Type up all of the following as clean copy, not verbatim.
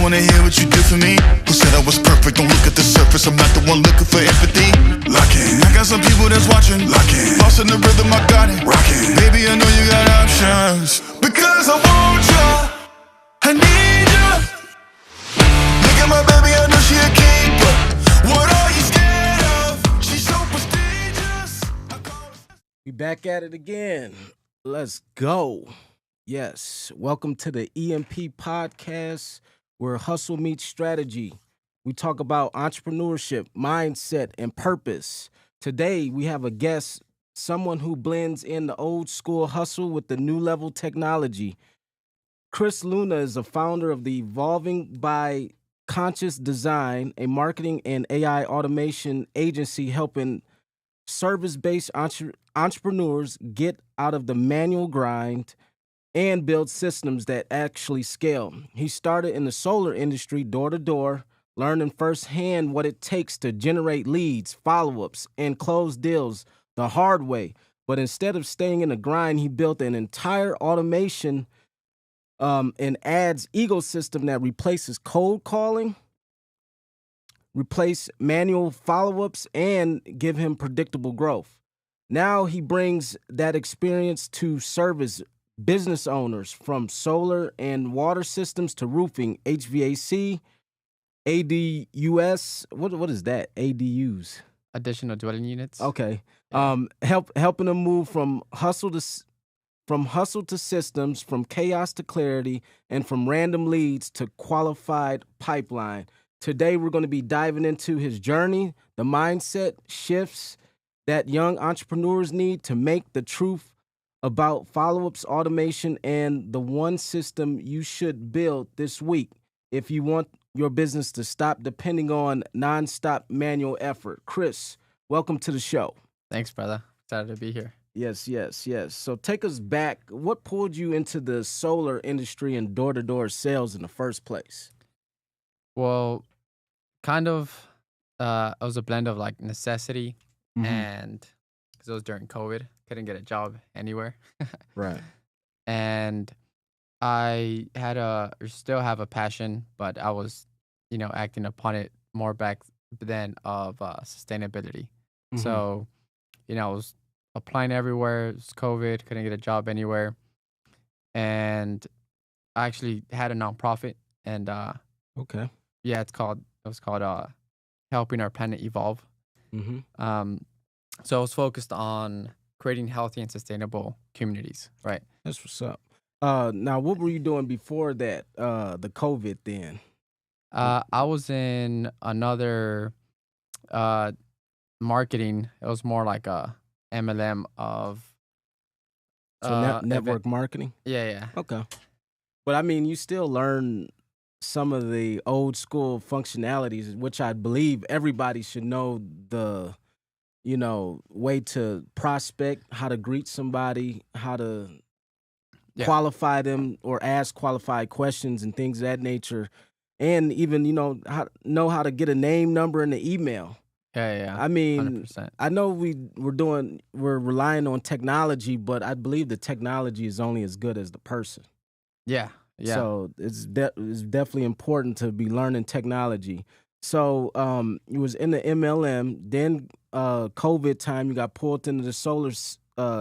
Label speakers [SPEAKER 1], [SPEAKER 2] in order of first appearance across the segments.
[SPEAKER 1] wanna hear what you did for me. Who said I was perfect? Don't look at the surface, I'm not the one looking for empathy. Locking, I got some people that's watching. Locking, lost in the rhythm, I got it. Rocking, baby, I know you got options. Because I want you, I need you. Look at my baby, I know she a keeper. What are you scared of? She's so prestigious.
[SPEAKER 2] We back at it again. Let's go. Yes, welcome to the EMP podcast, where hustle meets strategy. We talk about entrepreneurship, mindset, and purpose. Today, we have a guest, someone who blends in the old school hustle with the new level technology. Chris Luna is a founder of the Evolving by Conscious Design, a marketing and AI automation agency helping service-based entrepreneurs get out of the manual grind and build systems that actually scale. He started in the solar industry door to door, learning firsthand what it takes to generate leads, follow-ups, and close deals the hard way. But instead of staying in the grind, he built an entire automation and ads ecosystem that replaces cold calling, replace manual follow-ups, and give him predictable growth. Now he brings that experience to service business owners, from solar and water systems to roofing, HVAC, ADUS. What is that? ADUs.
[SPEAKER 3] Additional dwelling units.
[SPEAKER 2] Okay. Helping them move from hustle to systems, from chaos to clarity, and from random leads to qualified pipeline. Today, we're going to be diving into his journey, the mindset shifts that young entrepreneurs need to make the truth about follow-ups, automation, and the one system you should build this week if you want your business to stop depending on nonstop manual effort. Chris, welcome to the show.
[SPEAKER 3] Thanks, brother. Excited to be here.
[SPEAKER 2] Yes. So take us back. What pulled you into the solar industry and door-to-door sales in the first place?
[SPEAKER 3] Well, kind of, it was a blend of like necessity and because it was during COVID, couldn't get a job anywhere.
[SPEAKER 2] Right.
[SPEAKER 3] And I still have a passion, but I was, acting upon it more back then of sustainability. So, I was applying everywhere. It was COVID, couldn't get a job anywhere. And I actually had a nonprofit, and
[SPEAKER 2] okay.
[SPEAKER 3] Yeah, it was called Helping Our Planet Evolve. So I was focused on creating healthy and sustainable communities, right?
[SPEAKER 2] That's what's up. Now, what were you doing before that, the COVID then?
[SPEAKER 3] I was in another marketing. It was more like a MLM of
[SPEAKER 2] network marketing?
[SPEAKER 3] Yeah.
[SPEAKER 2] Okay. But I mean, you still learn some of the old school functionalities, which I believe everybody should know, the way to prospect, how to greet somebody, how to qualify them or ask qualified questions and things of that nature. And even, how to get a name, number, and an email.
[SPEAKER 3] Yeah.
[SPEAKER 2] I mean,
[SPEAKER 3] 100%.
[SPEAKER 2] I know we're relying on technology, but I believe the technology is only as good as the person.
[SPEAKER 3] Yeah.
[SPEAKER 2] So it's definitely important to be learning technology. So you was in the MLM, then COVID time, you got pulled into the solar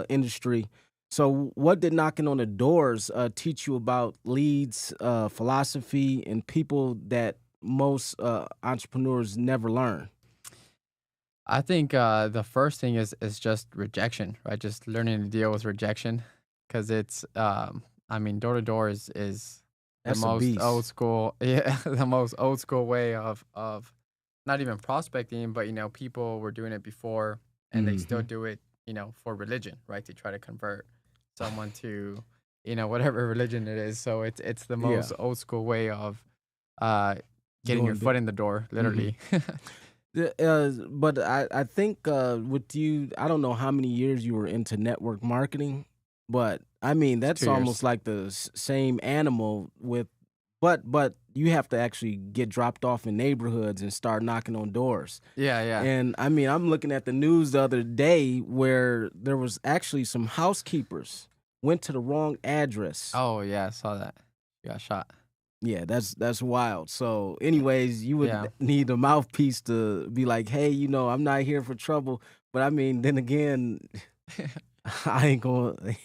[SPEAKER 2] industry. So what did knocking on the doors teach you about leads, philosophy, and people that most entrepreneurs never learn?
[SPEAKER 3] I think the first thing is just rejection, right? Just learning to deal with rejection, because it's door-to-door is the most old school, the most old school way of not even prospecting, but people were doing it before, and they still do it, for religion, right? To try to convert someone to, whatever religion it is. So it's the most old school way of getting your foot in the door, literally.
[SPEAKER 2] But I think with you, I don't know how many years you were into network marketing, but I mean, that's almost like the same animal but you have to actually get dropped off in neighborhoods and start knocking on doors.
[SPEAKER 3] Yeah.
[SPEAKER 2] And I mean, I'm looking at the news the other day where there was actually some housekeepers went to the wrong address.
[SPEAKER 3] Oh, yeah, I saw that. You got shot.
[SPEAKER 2] Yeah, that's wild. So, anyways, you would
[SPEAKER 3] Yeah.
[SPEAKER 2] need a mouthpiece to be like, "Hey, I'm not here for trouble." But I mean, then again, I ain't going.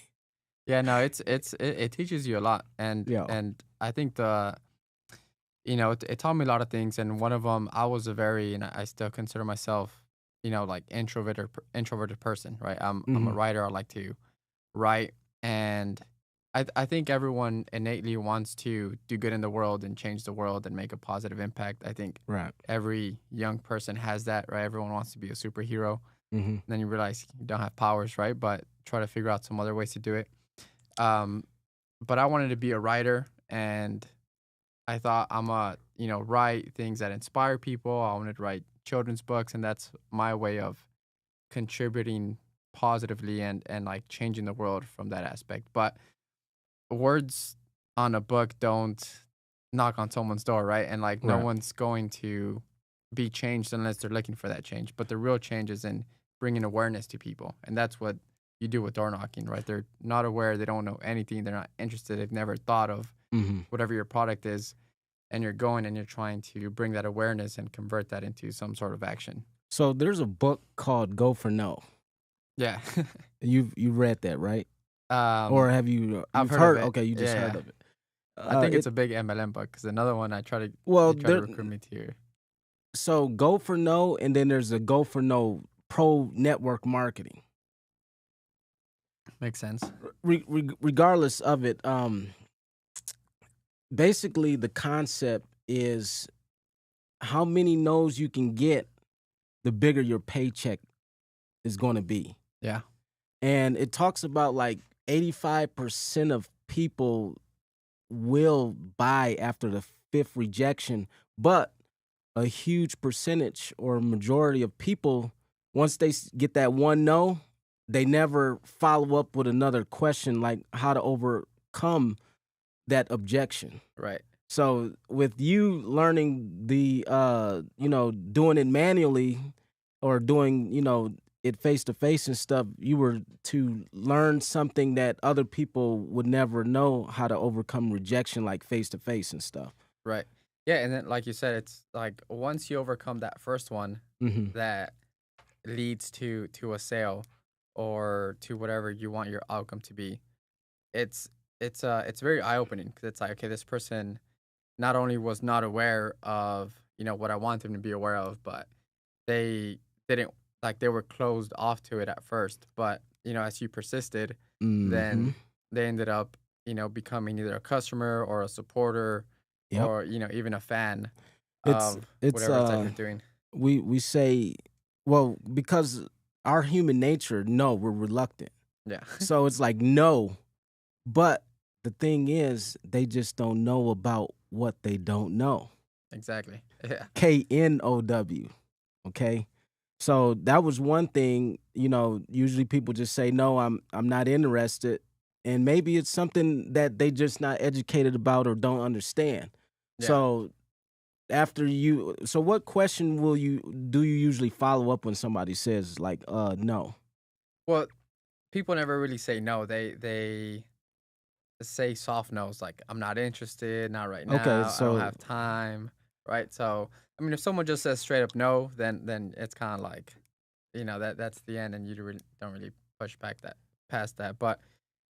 [SPEAKER 3] Yeah, no, it teaches you a lot,
[SPEAKER 2] Yeah.
[SPEAKER 3] and I think it taught me a lot of things, and one of them, I was a very, and I still consider myself, like introverted person, right? I'm a
[SPEAKER 2] Hmm.
[SPEAKER 3] writer. I like to write, and I think everyone innately wants to do good in the world and change the world and make a positive impact. I think
[SPEAKER 2] Right.
[SPEAKER 3] every young person has that, right? Everyone wants to be a superhero.
[SPEAKER 2] Hmm.
[SPEAKER 3] And then you realize you don't have powers, right? But try to figure out some other ways to do it. Um, but I wanted to be a writer, and I thought write things that inspire people. I wanted to write children's books, and that's my way of contributing positively and like changing the world from that aspect. But words on a book don't knock on someone's door, right? And like no
[SPEAKER 2] Right.
[SPEAKER 3] one's going to be changed unless they're looking for that change. But the real change is in bringing awareness to people, and that's what you do with door knocking, right? They're not aware, they don't know anything, they're not interested, they've never thought of
[SPEAKER 2] Hmm.
[SPEAKER 3] whatever your product is, and you're going and you're trying to bring that awareness and convert that into some sort of action.
[SPEAKER 2] So there's a book called "Go for No."
[SPEAKER 3] Yeah.
[SPEAKER 2] You read that, right?
[SPEAKER 3] um,
[SPEAKER 2] Or have you
[SPEAKER 3] I've
[SPEAKER 2] you've
[SPEAKER 3] heard of
[SPEAKER 2] heard?
[SPEAKER 3] it.
[SPEAKER 2] Okay, you just
[SPEAKER 3] Yeah,
[SPEAKER 2] heard
[SPEAKER 3] yeah.
[SPEAKER 2] of it.
[SPEAKER 3] I think it's
[SPEAKER 2] It
[SPEAKER 3] a big MLM book because another one
[SPEAKER 2] well,
[SPEAKER 3] they try to
[SPEAKER 2] there.
[SPEAKER 3] recruit me to.
[SPEAKER 2] So Go for No, and then there's a Go for No Pro Network Marketing.
[SPEAKER 3] Makes sense.
[SPEAKER 2] Regardless of it, basically the concept is how many no's you can get, the bigger your paycheck is going to be.
[SPEAKER 3] Yeah.
[SPEAKER 2] And it talks about like 85% of people will buy after the fifth rejection, but a huge percentage or majority of people, once they get that one no, they never follow up with another question like how to overcome that objection.
[SPEAKER 3] Right.
[SPEAKER 2] So with you learning doing it manually or doing, it face to face and stuff, you were to learn something that other people would never know how to overcome rejection like face to face and stuff.
[SPEAKER 3] Right. Yeah, and then like you said, it's like once you overcome that first one
[SPEAKER 2] Hmm.
[SPEAKER 3] that leads to a sale or to whatever you want your outcome to be, it's it's very eye opening because it's like, okay, this person not only was not aware of what I want them to be aware of, but they didn't, like, they were closed off to it at first. But as you persisted,
[SPEAKER 2] Hmm.
[SPEAKER 3] then they ended up becoming either a customer or a supporter
[SPEAKER 2] Yep.
[SPEAKER 3] or even a fan
[SPEAKER 2] It's
[SPEAKER 3] of
[SPEAKER 2] it's
[SPEAKER 3] whatever it's that you're doing.
[SPEAKER 2] we say, well, because our human nature, no, we're reluctant.
[SPEAKER 3] Yeah.
[SPEAKER 2] So it's like no, but the thing is they just don't know about what they don't know.
[SPEAKER 3] Exactly. Yeah.
[SPEAKER 2] KNOW. Okay. So that was one thing, usually people just say, no, I'm not interested. And maybe it's something that they just not educated about or don't understand.
[SPEAKER 3] Yeah.
[SPEAKER 2] So so what question do you usually follow up when somebody says like, no?
[SPEAKER 3] Well, people never really say no. They say soft no's, like, I'm not interested, not right
[SPEAKER 2] Okay,
[SPEAKER 3] now, I don't
[SPEAKER 2] so
[SPEAKER 3] have time, right? So, I mean, if someone just says straight up no, then it's kind of like, that's the end, and you don't really push back that past that. But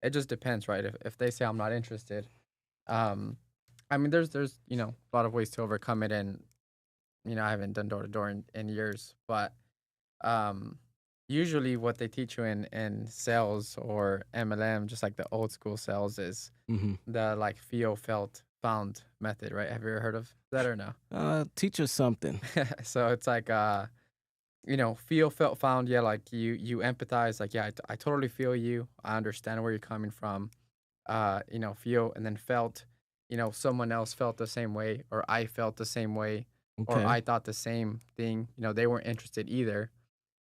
[SPEAKER 3] it just depends, right? If they say I'm not interested, um, I mean, there's a lot of ways to overcome it, and I haven't done door to door in years, but um, usually what they teach you in sales or MLM, just like the old school sales, is
[SPEAKER 2] mhm.
[SPEAKER 3] the like feel, felt, found method, right? Have you ever heard of that or no?
[SPEAKER 2] Teach us something.
[SPEAKER 3] So it's like feel, felt, found. Yeah, like you empathize. Like, yeah, I totally feel you. I understand where you're coming from. Feel, and then felt. Someone else felt the same way, or I felt the same way, or
[SPEAKER 2] Okay.
[SPEAKER 3] I thought the same thing. They weren't interested either,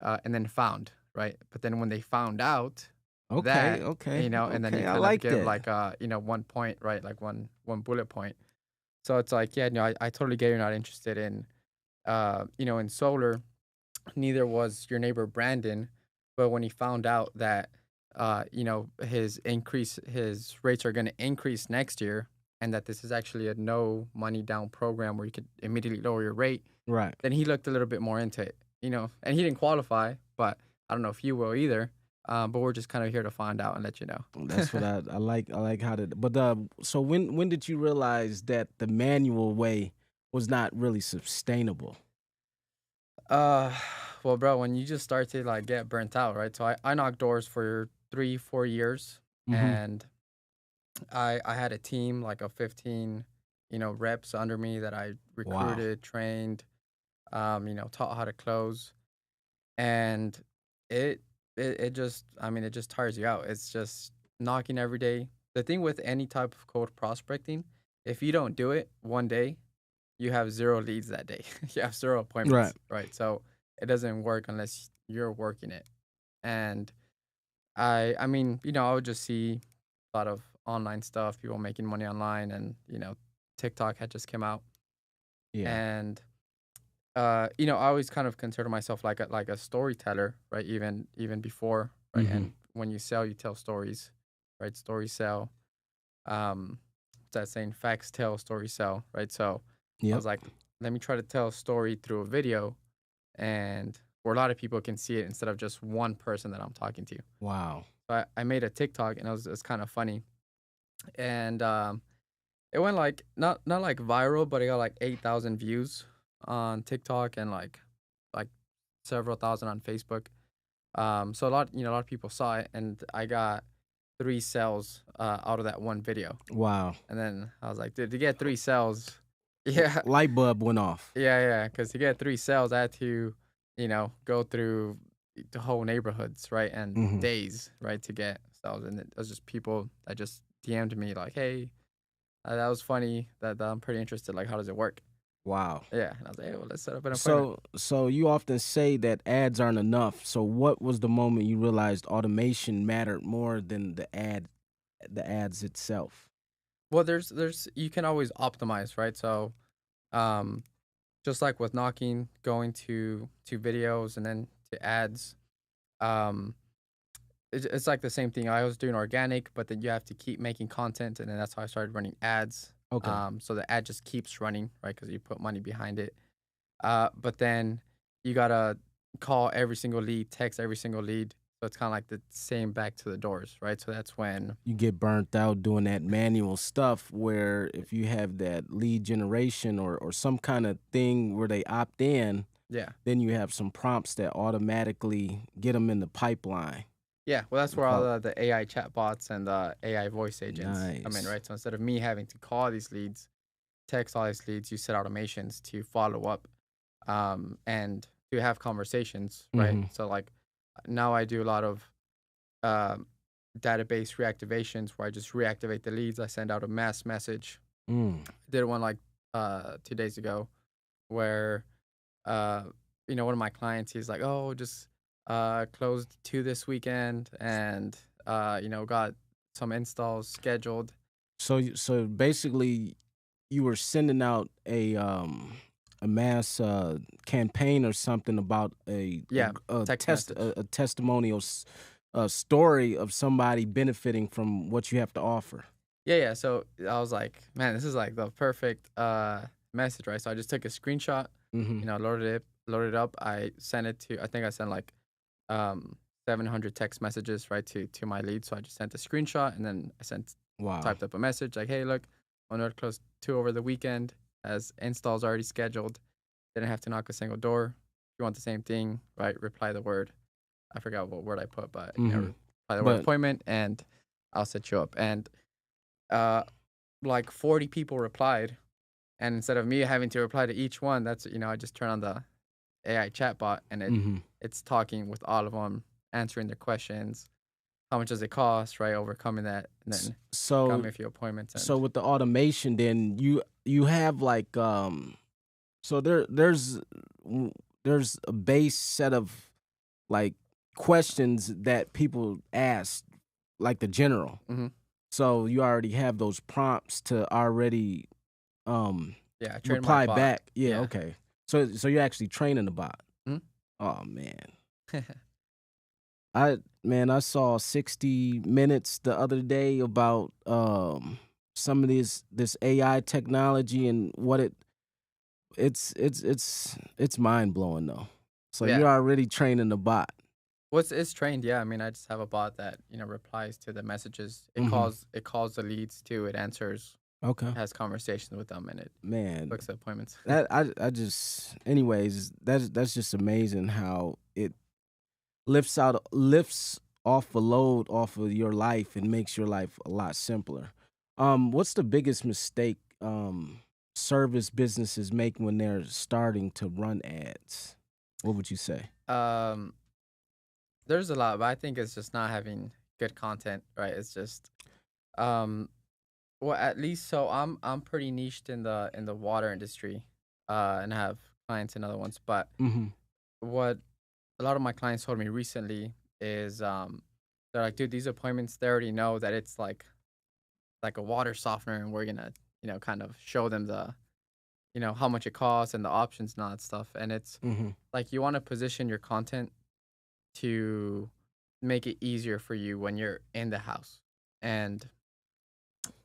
[SPEAKER 3] and then found, right? But then when they found out
[SPEAKER 2] Okay,
[SPEAKER 3] that,
[SPEAKER 2] okay,
[SPEAKER 3] and then you
[SPEAKER 2] okay. I
[SPEAKER 3] kind of
[SPEAKER 2] like
[SPEAKER 3] give
[SPEAKER 2] that.
[SPEAKER 3] like 1 point, right? Like one bullet point. So it's like, yeah, no, I totally get you're not interested in, in solar. Neither was your neighbor Brandon, but when he found out that, his rates are going to increase next year, and that this is actually a no money down program where you could immediately lower your rate,
[SPEAKER 2] Right.
[SPEAKER 3] then he looked a little bit more into it, and he didn't qualify, but I don't know if you will either. But we're just kind of here to find out and let you know.
[SPEAKER 2] That's what I like. I like how to. But so when did you realize that the manual way was not really sustainable?
[SPEAKER 3] Uh, well, bro, when you just start to like get burnt out, right? So I knocked doors for 3-4 years,
[SPEAKER 2] Mm-hmm.
[SPEAKER 3] and I had a team like of 15, reps under me that I
[SPEAKER 2] Wow.
[SPEAKER 3] recruited, trained, taught how to close, and it just, I mean, it just tires you out. It's just knocking every day. The thing with any type of cold prospecting, if you don't do it one day, you have 0 leads that day. You have 0 appointments, right? So it doesn't work unless you're working it. And I mean, I would just see a lot of online stuff, people making money online, and TikTok had just come out,
[SPEAKER 2] Yeah.
[SPEAKER 3] and I always kind of consider myself like a storyteller, right? Even before, right?
[SPEAKER 2] Mm-hmm.
[SPEAKER 3] And when you sell, you tell stories, right? Stories sell. What's that saying? Facts tell, stories sell, right? So I
[SPEAKER 2] Yep.
[SPEAKER 3] was like, let me try to tell a story through a video, and where a lot of people can see it instead of just one person that I'm talking to.
[SPEAKER 2] Wow.
[SPEAKER 3] So I made a TikTok, and it was kind of funny, and it went like not like viral, but it got like 8,000 views on TikTok and like several thousand on Facebook. So a lot of people saw it, and I got 3 sales out of that one video.
[SPEAKER 2] Wow.
[SPEAKER 3] And then I was like, dude, to get 3 sales, yeah,
[SPEAKER 2] Light bulb went off.
[SPEAKER 3] yeah, because to get 3 sales, I had to, go through the whole neighborhoods, right, and
[SPEAKER 2] Mm-hmm.
[SPEAKER 3] days, right, to get sales. And it was just people that just DM'd me like, hey, that was funny. That I'm pretty interested. Like, how does it work?
[SPEAKER 2] Wow.
[SPEAKER 3] Yeah, and I was like, hey, well, let's set up an appointment.
[SPEAKER 2] So you often say that ads aren't enough. So what was the moment you realized automation mattered more than the ads itself?
[SPEAKER 3] Well, there's you can always optimize, right? So, um, just like with knocking, going to videos and then to ads, um, it's like the same thing. I was doing organic, but then you have to keep making content, and then that's how I started running ads.
[SPEAKER 2] Okay.
[SPEAKER 3] So the ad just keeps running, right? Because you put money behind it. But then you gotta call every single lead, text every single lead. So it's kind of like the same back to the doors, right? So that's when,
[SPEAKER 2] You get burnt out doing that manual stuff where if you have that lead generation or some kind of thing where they opt in,
[SPEAKER 3] yeah,
[SPEAKER 2] then you have some prompts that automatically get them in the pipeline.
[SPEAKER 3] yeah. Well, that's where all the AI chatbots and the AI voice agents come in,
[SPEAKER 2] Nice.
[SPEAKER 3] right? So instead of me having to call these leads, text all these leads, you set automations to follow up, and to have conversations, right?
[SPEAKER 2] Mhm.
[SPEAKER 3] So like now I do a lot of um, database reactivations where I just reactivate the leads. I send out a mass message.
[SPEAKER 2] Mm.
[SPEAKER 3] Did one like 2 days ago where uh, one of my clients, he's like, oh, just closed 2 this weekend, and got some installs scheduled.
[SPEAKER 2] So basically you were sending out a mass campaign or something about
[SPEAKER 3] Yeah, text message.
[SPEAKER 2] a testimonial story of somebody benefiting from what you have to offer.
[SPEAKER 3] Yeah. So I was like, man, this is like the perfect message, right? So I just took a screenshot,
[SPEAKER 2] Hmm.
[SPEAKER 3] loaded it up. I sent it to, I think I sent like 700 text messages, right, to my lead. So I just sent a screenshot, and then
[SPEAKER 2] Wow.
[SPEAKER 3] typed up a message like, hey, look, I wanted to close 2 over the weekend as installs already scheduled. Didn't have to knock a single door. If you want the same thing, right, reply the word. I forgot what word I put, but
[SPEAKER 2] Mhm.
[SPEAKER 3] reply the word
[SPEAKER 2] But
[SPEAKER 3] appointment, and I'll set you up. And uh, like 40 people replied, and instead of me having to reply to each one, that's I just turn on the AI chatbot, and
[SPEAKER 2] mhm.
[SPEAKER 3] it's talking with all of them, answering their questions. How much does it cost, right? Overcoming that, and then got
[SPEAKER 2] So
[SPEAKER 3] me a few appointments. And
[SPEAKER 2] so with the automation, then you have like so there's a base set of like questions that people ask, like the general.
[SPEAKER 3] Mhm.
[SPEAKER 2] So you already have those prompts to already
[SPEAKER 3] yeah, I trained my
[SPEAKER 2] reply
[SPEAKER 3] bot.
[SPEAKER 2] back. Yeah,
[SPEAKER 3] Yeah.
[SPEAKER 2] okay. So you're actually training the bot.
[SPEAKER 3] Mhm.
[SPEAKER 2] Oh man, I saw 60 Minutes the other day about some of this AI technology and what it's mind blowing though. So
[SPEAKER 3] Yeah.
[SPEAKER 2] you're already training the bot.
[SPEAKER 3] It's trained, yeah. I mean, I just have a bot that, replies to the messages. It
[SPEAKER 2] Mhm.
[SPEAKER 3] calls the leads too. It answers,
[SPEAKER 2] Okay.
[SPEAKER 3] has conversations with them, and it
[SPEAKER 2] Man,
[SPEAKER 3] books the appointments.
[SPEAKER 2] that I just anyways, that's just amazing how it lifts off a load off of your life and makes your life a lot simpler. What's the biggest mistake service businesses make when they're starting to run ads? What would you say?
[SPEAKER 3] um, there's a lot, but I think it's just not having good content, right? It's just, um, well, at least so I'm pretty niched in the water industry, and I have clients in other ones. But
[SPEAKER 2] Mhm.
[SPEAKER 3] what a lot of my clients told me recently is, they're like, dude, these appointments, they already know that it's like a water softener, and we're gonna, kind of show them the, how much it costs and the options and all that stuff. And it's
[SPEAKER 2] Mhm.
[SPEAKER 3] like you want to position your content to make it easier for you when you're in the house. And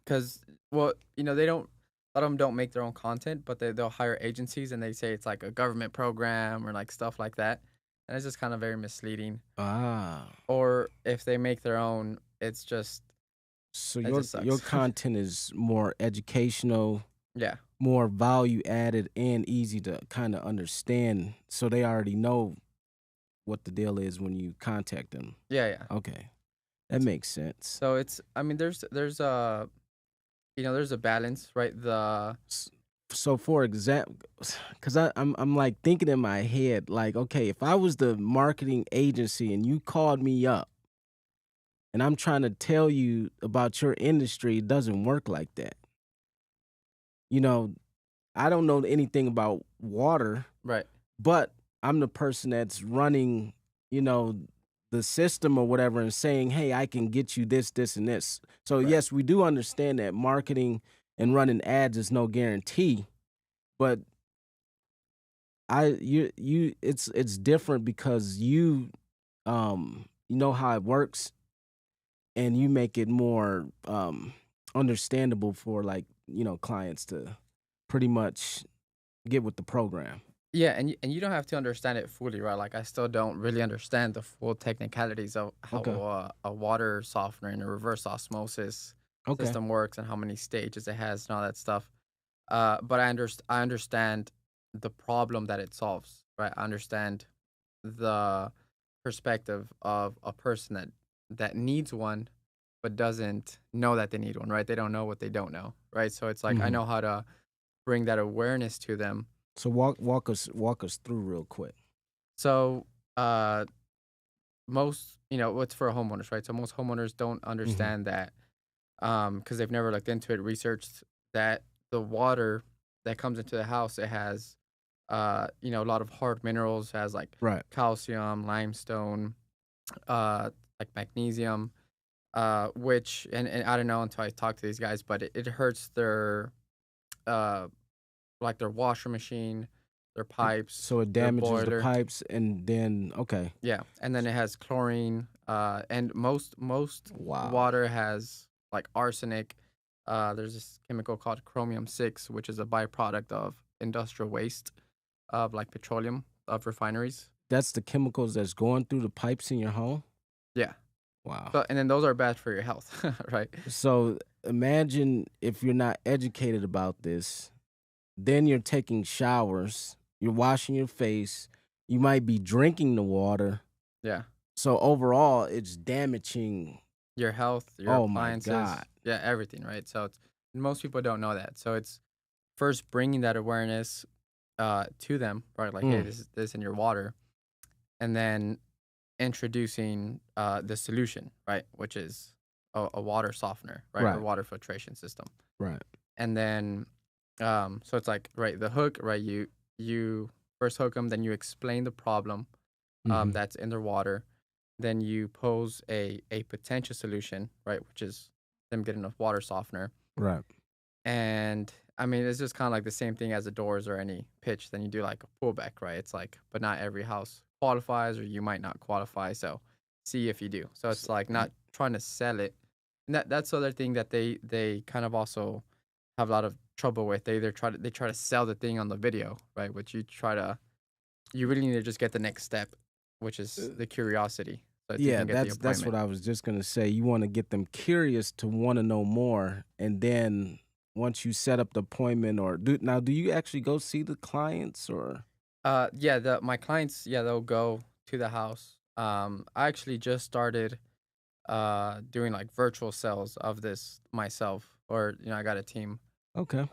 [SPEAKER 3] because, well, they don't, a lot of them don't make their own content, but they'll hire agencies and they say it's like a government program or like stuff like that. And it's just kind of very misleading.
[SPEAKER 2] Ah.
[SPEAKER 3] Or if they make their own, it's just,
[SPEAKER 2] So
[SPEAKER 3] it just
[SPEAKER 2] your
[SPEAKER 3] sucks.
[SPEAKER 2] content is more educational,
[SPEAKER 3] Yeah.
[SPEAKER 2] more value added, and easy to kind of understand. So they already know what the deal is when you contact them.
[SPEAKER 3] Yeah. Yeah.
[SPEAKER 2] Okay, that makes sense.
[SPEAKER 3] So it's, I mean, there's a, there's a balance, right?
[SPEAKER 2] So for example, because I'm like thinking in my head, like, okay, if I was the marketing agency and you called me up and I'm trying to tell you about your industry, it doesn't work like that. You know, I don't know anything about water,
[SPEAKER 3] Right.
[SPEAKER 2] but I'm the person that's running, you know, the system or whatever and saying, hey, I can get you this, this, and this. So
[SPEAKER 3] Right.
[SPEAKER 2] yes, we do understand that marketing and running ads is no guarantee, but it's different because you know how it works and you make it more understandable for like, clients to pretty much get with the program.
[SPEAKER 3] Yeah, and you don't have to understand it fully, right? Like I still don't really understand the full technicalities of how
[SPEAKER 2] Okay.
[SPEAKER 3] a water softener and a reverse osmosis
[SPEAKER 2] Okay.
[SPEAKER 3] system works and how many stages it has and all that stuff. But I understand the problem that it solves, right? I understand the perspective of a person that needs one but doesn't know that they need one, right? They don't know what they don't know, right? So it's like I
[SPEAKER 2] Mhm.
[SPEAKER 3] know how to bring that awareness to them.
[SPEAKER 2] So walk us through real quick.
[SPEAKER 3] So, uh, most, what's for homeowners, right? So most homeowners don't
[SPEAKER 2] Mhm.
[SPEAKER 3] understand that, because they've never looked into it, researched that the water that comes into the house, it has, a lot of hard minerals, has like
[SPEAKER 2] Right.
[SPEAKER 3] calcium, limestone, like magnesium, which, and I don't know until I talk to these guys, but it hurts their, uh, like their washer machine, their pipes,
[SPEAKER 2] So it
[SPEAKER 3] their
[SPEAKER 2] damages the
[SPEAKER 3] boiler.
[SPEAKER 2] pipes and then okay.
[SPEAKER 3] Yeah, and then it has chlorine, and most
[SPEAKER 2] Wow.
[SPEAKER 3] water has like arsenic. There's this chemical called chromium 6, which is a byproduct of industrial waste of like petroleum of refineries.
[SPEAKER 2] That's the chemicals that's going through the pipes in your home?
[SPEAKER 3] Yeah.
[SPEAKER 2] Wow.
[SPEAKER 3] So and then those are bad for your health, right?
[SPEAKER 2] So imagine if you're not educated about this, then you're taking showers, you're washing your face, you might be drinking the water.
[SPEAKER 3] Yeah.
[SPEAKER 2] So overall, it's damaging.
[SPEAKER 3] Your health, your
[SPEAKER 2] Oh my God.
[SPEAKER 3] appliances, yeah, everything, right? So it's most people don't know that. So it's first bringing that awareness to them, right? Like, hey,
[SPEAKER 2] Mm,
[SPEAKER 3] this in your water, and then introducing the solution, right, which is a water softener, right, or
[SPEAKER 2] right,
[SPEAKER 3] water filtration system,
[SPEAKER 2] right.
[SPEAKER 3] and then so it's like right the hook, right, you first hook them, then you explain the problem
[SPEAKER 2] Mhm.
[SPEAKER 3] that's in their water, then you pose a potential solution, right, which is them getting a water softener,
[SPEAKER 2] Right.
[SPEAKER 3] and I mean it's just kind of like the same thing as the doors or any pitch. Then you do like a pullback, right? It's like, but not every house qualifies, or you might not qualify. So see if you do. So
[SPEAKER 2] S
[SPEAKER 3] it's like
[SPEAKER 2] y
[SPEAKER 3] not trying to sell it, And that's the other thing that they kind of also have a lot of trouble with. They try to sell the thing on the video, right? Which you really need to just get the next step, which is the curiosity, so that you
[SPEAKER 2] Yeah,
[SPEAKER 3] can get the
[SPEAKER 2] that's what
[SPEAKER 3] appointment.
[SPEAKER 2] I was just gonna say. You want to get them curious to want to know more, and then once you set up the appointment, or do you actually go see the clients or?
[SPEAKER 3] Yeah, the my clients, yeah, they'll go to the house. I actually just started doing like virtual sales of this myself, or I got a team.
[SPEAKER 2] Okay.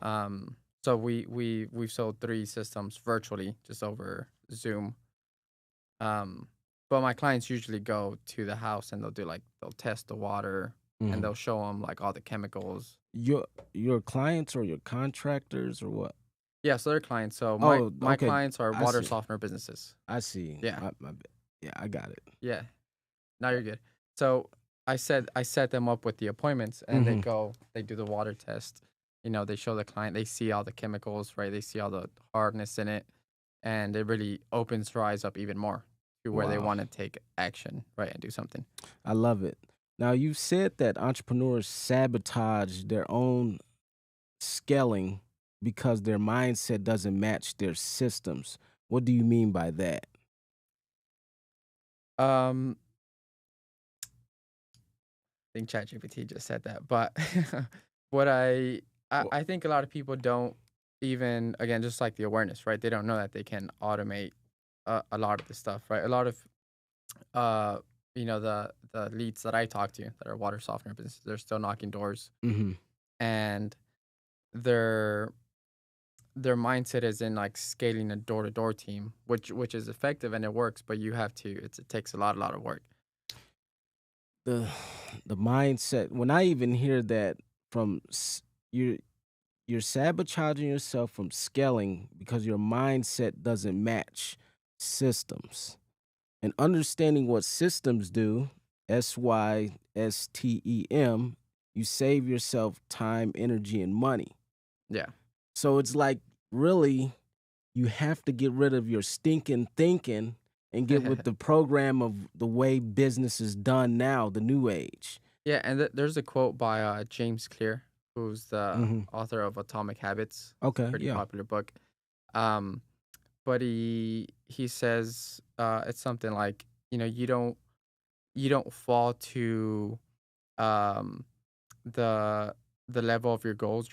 [SPEAKER 3] So we've sold 3 systems virtually just over Zoom. Um, but my clients usually go to the house and they'll test the water and
[SPEAKER 2] Hmm.
[SPEAKER 3] they'll show them like all the chemicals.
[SPEAKER 2] Your clients or your contractors or what?
[SPEAKER 3] Yeah, so they're clients. So
[SPEAKER 2] Oh,
[SPEAKER 3] my
[SPEAKER 2] okay.
[SPEAKER 3] clients are
[SPEAKER 2] I
[SPEAKER 3] water
[SPEAKER 2] see.
[SPEAKER 3] softener businesses.
[SPEAKER 2] I see.
[SPEAKER 3] Yeah,
[SPEAKER 2] Yeah, I got it.
[SPEAKER 3] yeah. Now you're good. So I set them up with the appointments and
[SPEAKER 2] Hmm.
[SPEAKER 3] they do the water test. They show the client, they see all the chemicals, right? They see all the hardness in it, and it really opens their eyes up even more to where they
[SPEAKER 2] Wow,
[SPEAKER 3] want to take action, right, and do something.
[SPEAKER 2] I love it. Now you said that entrepreneurs sabotage their own scaling because their mindset doesn't match their systems. What do you mean by that?
[SPEAKER 3] Um, I think ChatGPT just said that, but what
[SPEAKER 2] Well,
[SPEAKER 3] I think a lot of people don't even, again, just like the awareness, right? They don't know that they can automate a lot of the stuff, right? A lot of uh the leads that I talk to that are water softener businesses, they're still knocking doors,
[SPEAKER 2] mhm.
[SPEAKER 3] and their their mindset is in like scaling a door to door team, which is effective and it works, but it takes a lot of work.
[SPEAKER 2] the the mindset. When I even hear that from you, you're sabotaging yourself from scaling because your mindset doesn't match systems. And understanding what systems do, SYSTEM, you save yourself time, energy, and money.
[SPEAKER 3] Yeah.
[SPEAKER 2] So it's like really you have to get rid of your stinking thinking and get with the program of the way business is done now, the new age.
[SPEAKER 3] Yeah, and there's a quote by James Clear, who's the
[SPEAKER 2] Hmm.
[SPEAKER 3] author of Atomic Habits. It's a
[SPEAKER 2] Okay,
[SPEAKER 3] pretty
[SPEAKER 2] yeah.
[SPEAKER 3] popular book. Um, but he says it's something like, you don't fall to um the level of your goals.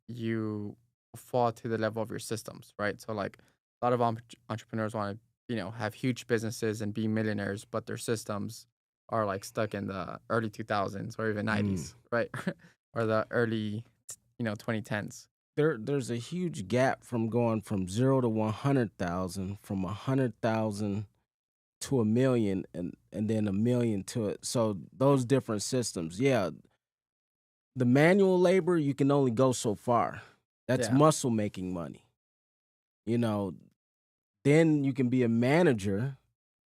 [SPEAKER 3] You fall to the level of your systems, right? So like a lot of entrepreneurs want to have huge businesses and be millionaires, but their systems are like stuck in the early 2000s or even
[SPEAKER 2] Mm.
[SPEAKER 3] 90s, right? Or the early 2010s.
[SPEAKER 2] There's a huge gap from going from 0 to 100,000, from 100,000 to a million, and then a million to it. So those different systems. Yeah, the manual labor you can only go so far. That's
[SPEAKER 3] Yeah.
[SPEAKER 2] muscle making money. You know, then you can be a manager.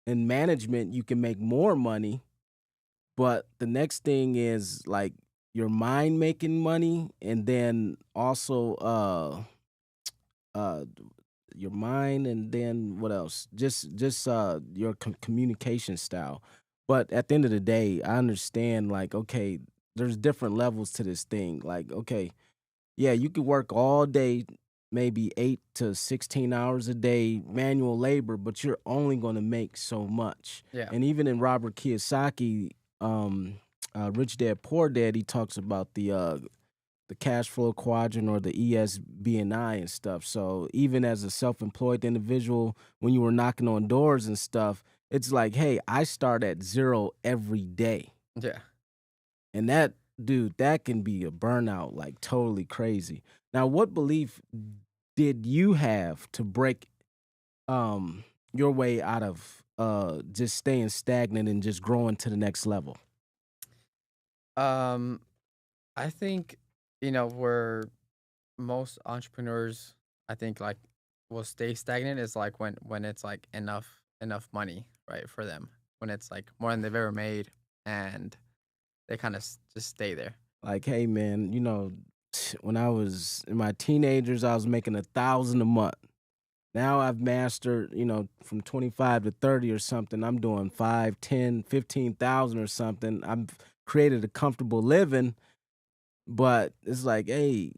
[SPEAKER 2] In management, you can make more money, but the next thing is like your mind making money, and then also uh your mind, and then what else, just your communication style. But at the end of the day, I understand, like, okay, there's different levels to this thing. Like, okay, yeah, you could work all day, maybe 8 to 16 hours a day manual labor, but you're only going to make so much.
[SPEAKER 3] Yeah.
[SPEAKER 2] And even in Robert Kiyosaki, Rich Dad Poor Dad, he talks about the cash flow quadrant, or the ESBNI and stuff. So even as a self-employed individual, when you were knocking on doors and stuff, it's like, hey, I start at zero every day.
[SPEAKER 3] Yeah.
[SPEAKER 2] And that, dude, that can be a burnout, like totally crazy. Now, what belief did you have to break your way out of just staying stagnant and just growing to the next level?
[SPEAKER 3] Um, I think, where most entrepreneurs, I think, like, will stay stagnant is like when it's like enough money, right, for them. When it's like more than they've ever made, and they kind of just stay there.
[SPEAKER 2] Like, hey man, when I was in my teenagers, I was making 1,000 a month. Now I've mastered, from 25 to 30 or something. I'm doing 5, 10, 15,000 or something. created a comfortable living, but it's like, hey,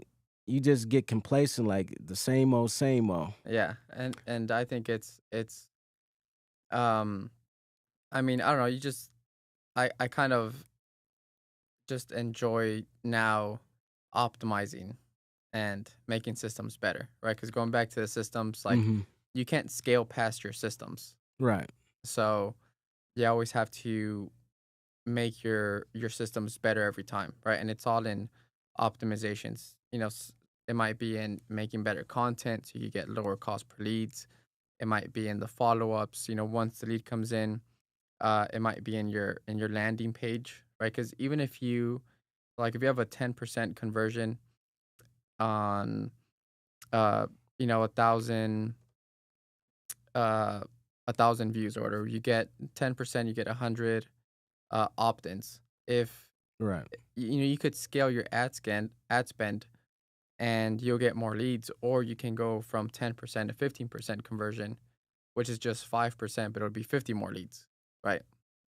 [SPEAKER 2] you just get complacent, like the same old, same old.
[SPEAKER 3] Yeah, and I think it's um I mean, I don't know, I kind of just enjoy now optimizing and making systems better, right? Because going back to the systems, like
[SPEAKER 2] Hmm.
[SPEAKER 3] you can't scale past your systems.
[SPEAKER 2] Right.
[SPEAKER 3] So you always have to make your systems better every time, right? And it's all in optimizations. It might be in making better content so you get lower cost per leads. It might be in the follow-ups, once the lead comes in. It might be in your landing page, right? Because even if you if you have a 10% conversion on uh a thousand uh a thousand views or whatever, you get 10%, you get 100 opt-ins. If
[SPEAKER 2] Right.
[SPEAKER 3] you could scale your ad spend and you'll get more leads, or you can go from 10% to 15% conversion, which is just 5%, but it'll be 50 more leads, right?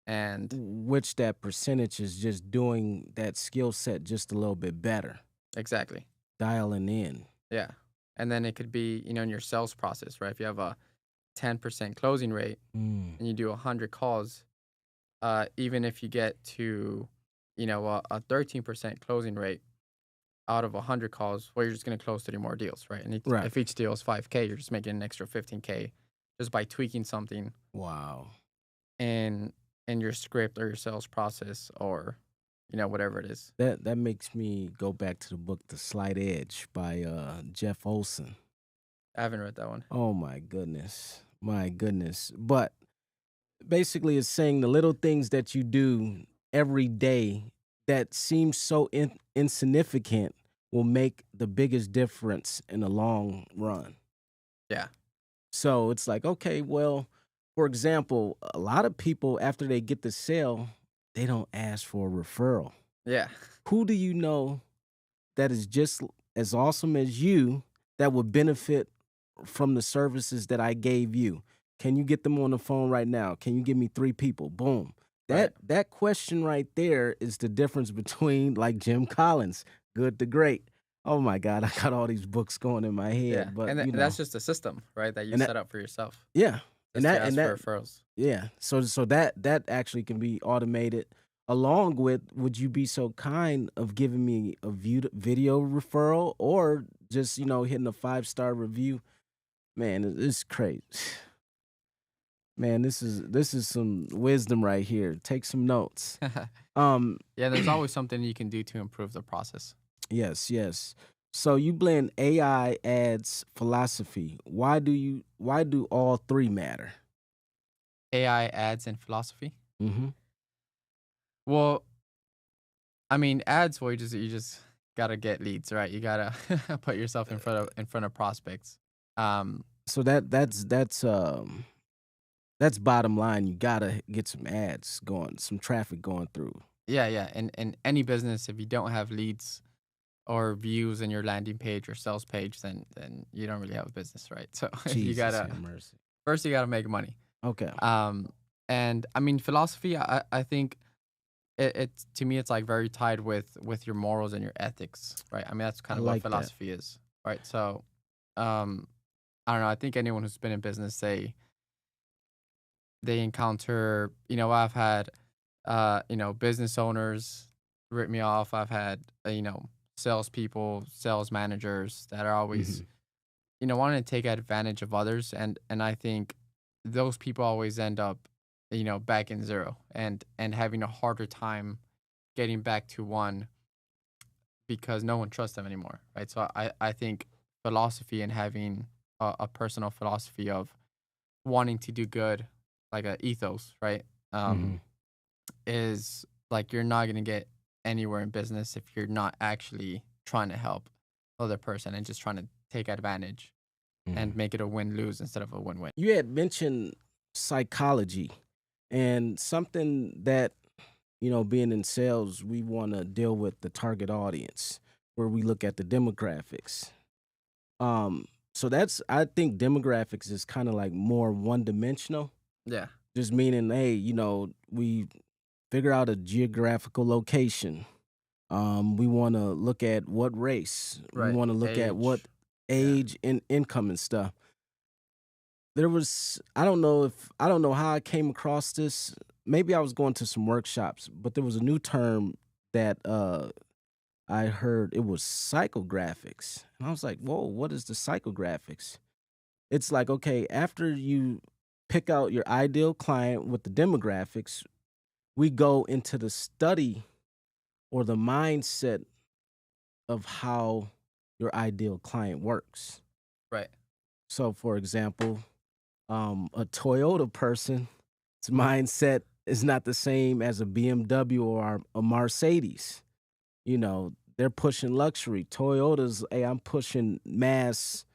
[SPEAKER 3] And
[SPEAKER 2] Which that percentage is just doing that skill set just a little bit better,
[SPEAKER 3] exactly.
[SPEAKER 2] dialing in.
[SPEAKER 3] Yeah. And then it could be, in your sales process, right? If you have a 10% closing rate
[SPEAKER 2] Mm.
[SPEAKER 3] and you do 100 calls, even if you get to, a 13% closing rate out of 100 calls, well, you're just going to close 30 more deals, right? And
[SPEAKER 2] Right.
[SPEAKER 3] if each deal is 5K, you're just making an extra 15K just by tweaking something
[SPEAKER 2] Wow.
[SPEAKER 3] in your script or your sales process, or whatever it is.
[SPEAKER 2] That makes me go back to the book The Slight Edge by Jeff Olson.
[SPEAKER 3] I haven't read that one.
[SPEAKER 2] Oh my goodness. My goodness. But basically it's saying the little things that you do every day that seem so insignificant will make the biggest difference in the long run.
[SPEAKER 3] Yeah.
[SPEAKER 2] So it's like, okay, well, for example, a lot of people after they get the sale, they don't ask for a referral.
[SPEAKER 3] Yeah.
[SPEAKER 2] Who do you know that is just as awesome as you that would benefit from the services that I gave you? Can you get them on the phone right now? Can you give me 3 people? Boom.
[SPEAKER 3] Right.
[SPEAKER 2] That question right there is the difference between like Jim Collins, good to great. Oh my God, I got all these books going in my
[SPEAKER 3] Yeah.
[SPEAKER 2] head, but
[SPEAKER 3] And that's just a system, right? That you
[SPEAKER 2] and that,
[SPEAKER 3] set up for yourself
[SPEAKER 2] yeah, and
[SPEAKER 3] just to
[SPEAKER 2] that
[SPEAKER 3] ask
[SPEAKER 2] and
[SPEAKER 3] for
[SPEAKER 2] that
[SPEAKER 3] referrals.
[SPEAKER 2] yeah. So that actually can be automated. Along with, would you be so kind of giving me a video referral or just hitting a 5-star review? Man, it's crazy. Man, this is some wisdom right here. Take some notes. Um,
[SPEAKER 3] Yeah, there's always something you can do to improve the process.
[SPEAKER 2] yes, yes. So you blend AI, ads, philosophy. Why do all three matter?
[SPEAKER 3] AI, ads, and philosophy.
[SPEAKER 2] Mm-hmm.
[SPEAKER 3] Well, I mean, ads. Well, you just gotta get leads, right? You gotta put yourself in front of prospects. Um,
[SPEAKER 2] So that's bottom line. You gotta get some ads going, some traffic going through.
[SPEAKER 3] yeah, yeah. And any business, if you don't have leads or views in your landing page or sales page, then you don't really have a business, right? So you
[SPEAKER 2] Jesus
[SPEAKER 3] gotta
[SPEAKER 2] have mercy.
[SPEAKER 3] first you gotta make money.
[SPEAKER 2] Okay.
[SPEAKER 3] And I mean, philosophy. I think it's to me, it's like very tied with your morals and your ethics, right? I mean, that's
[SPEAKER 2] I
[SPEAKER 3] kind of what
[SPEAKER 2] like that.
[SPEAKER 3] philosophy is, right? So, um, I don't know. I think anyone who's been in business, they encounter, I've had, business owners rip me off. I've had, salespeople, sales managers that are always,
[SPEAKER 2] Hmm.
[SPEAKER 3] wanting to take advantage of others, and I think those people always end up, back in zero and having a harder time getting back to one because no one trusts them anymore, right? So I think philosophy and having a personal philosophy of wanting to do good, like a ethos, right?
[SPEAKER 2] Hmm.
[SPEAKER 3] Is like you're not gonna get anywhere in business if you're not actually trying to help other person and just trying to take advantage and
[SPEAKER 2] Hmm.
[SPEAKER 3] make it a win-lose instead of a win-win.
[SPEAKER 2] You had mentioned psychology and something that being in sales, we want to deal with the target audience where we look at the demographics. So that's I think demographics is kind of like more one dimensional.
[SPEAKER 3] Yeah.
[SPEAKER 2] Just meaning, hey, we figure out a geographical location. We want to look at what race. We
[SPEAKER 3] Right.
[SPEAKER 2] want to look at what
[SPEAKER 3] Age. Yeah.
[SPEAKER 2] age and income and stuff. There was I don't know how I came across this. Maybe I was going to some workshops, but there was a new term that I heard. It was psychographics. And I was like, "Whoa, what is the psychographics?" It's like, okay, after you pick out your ideal client with the demographics, we go into the study or the mindset of how your ideal client works.
[SPEAKER 3] Right.
[SPEAKER 2] So, for example, a Toyota person's mindset is not the same as a BMW or a Mercedes. You know, they're pushing luxury. Toyotas, hey, I'm pushing mass.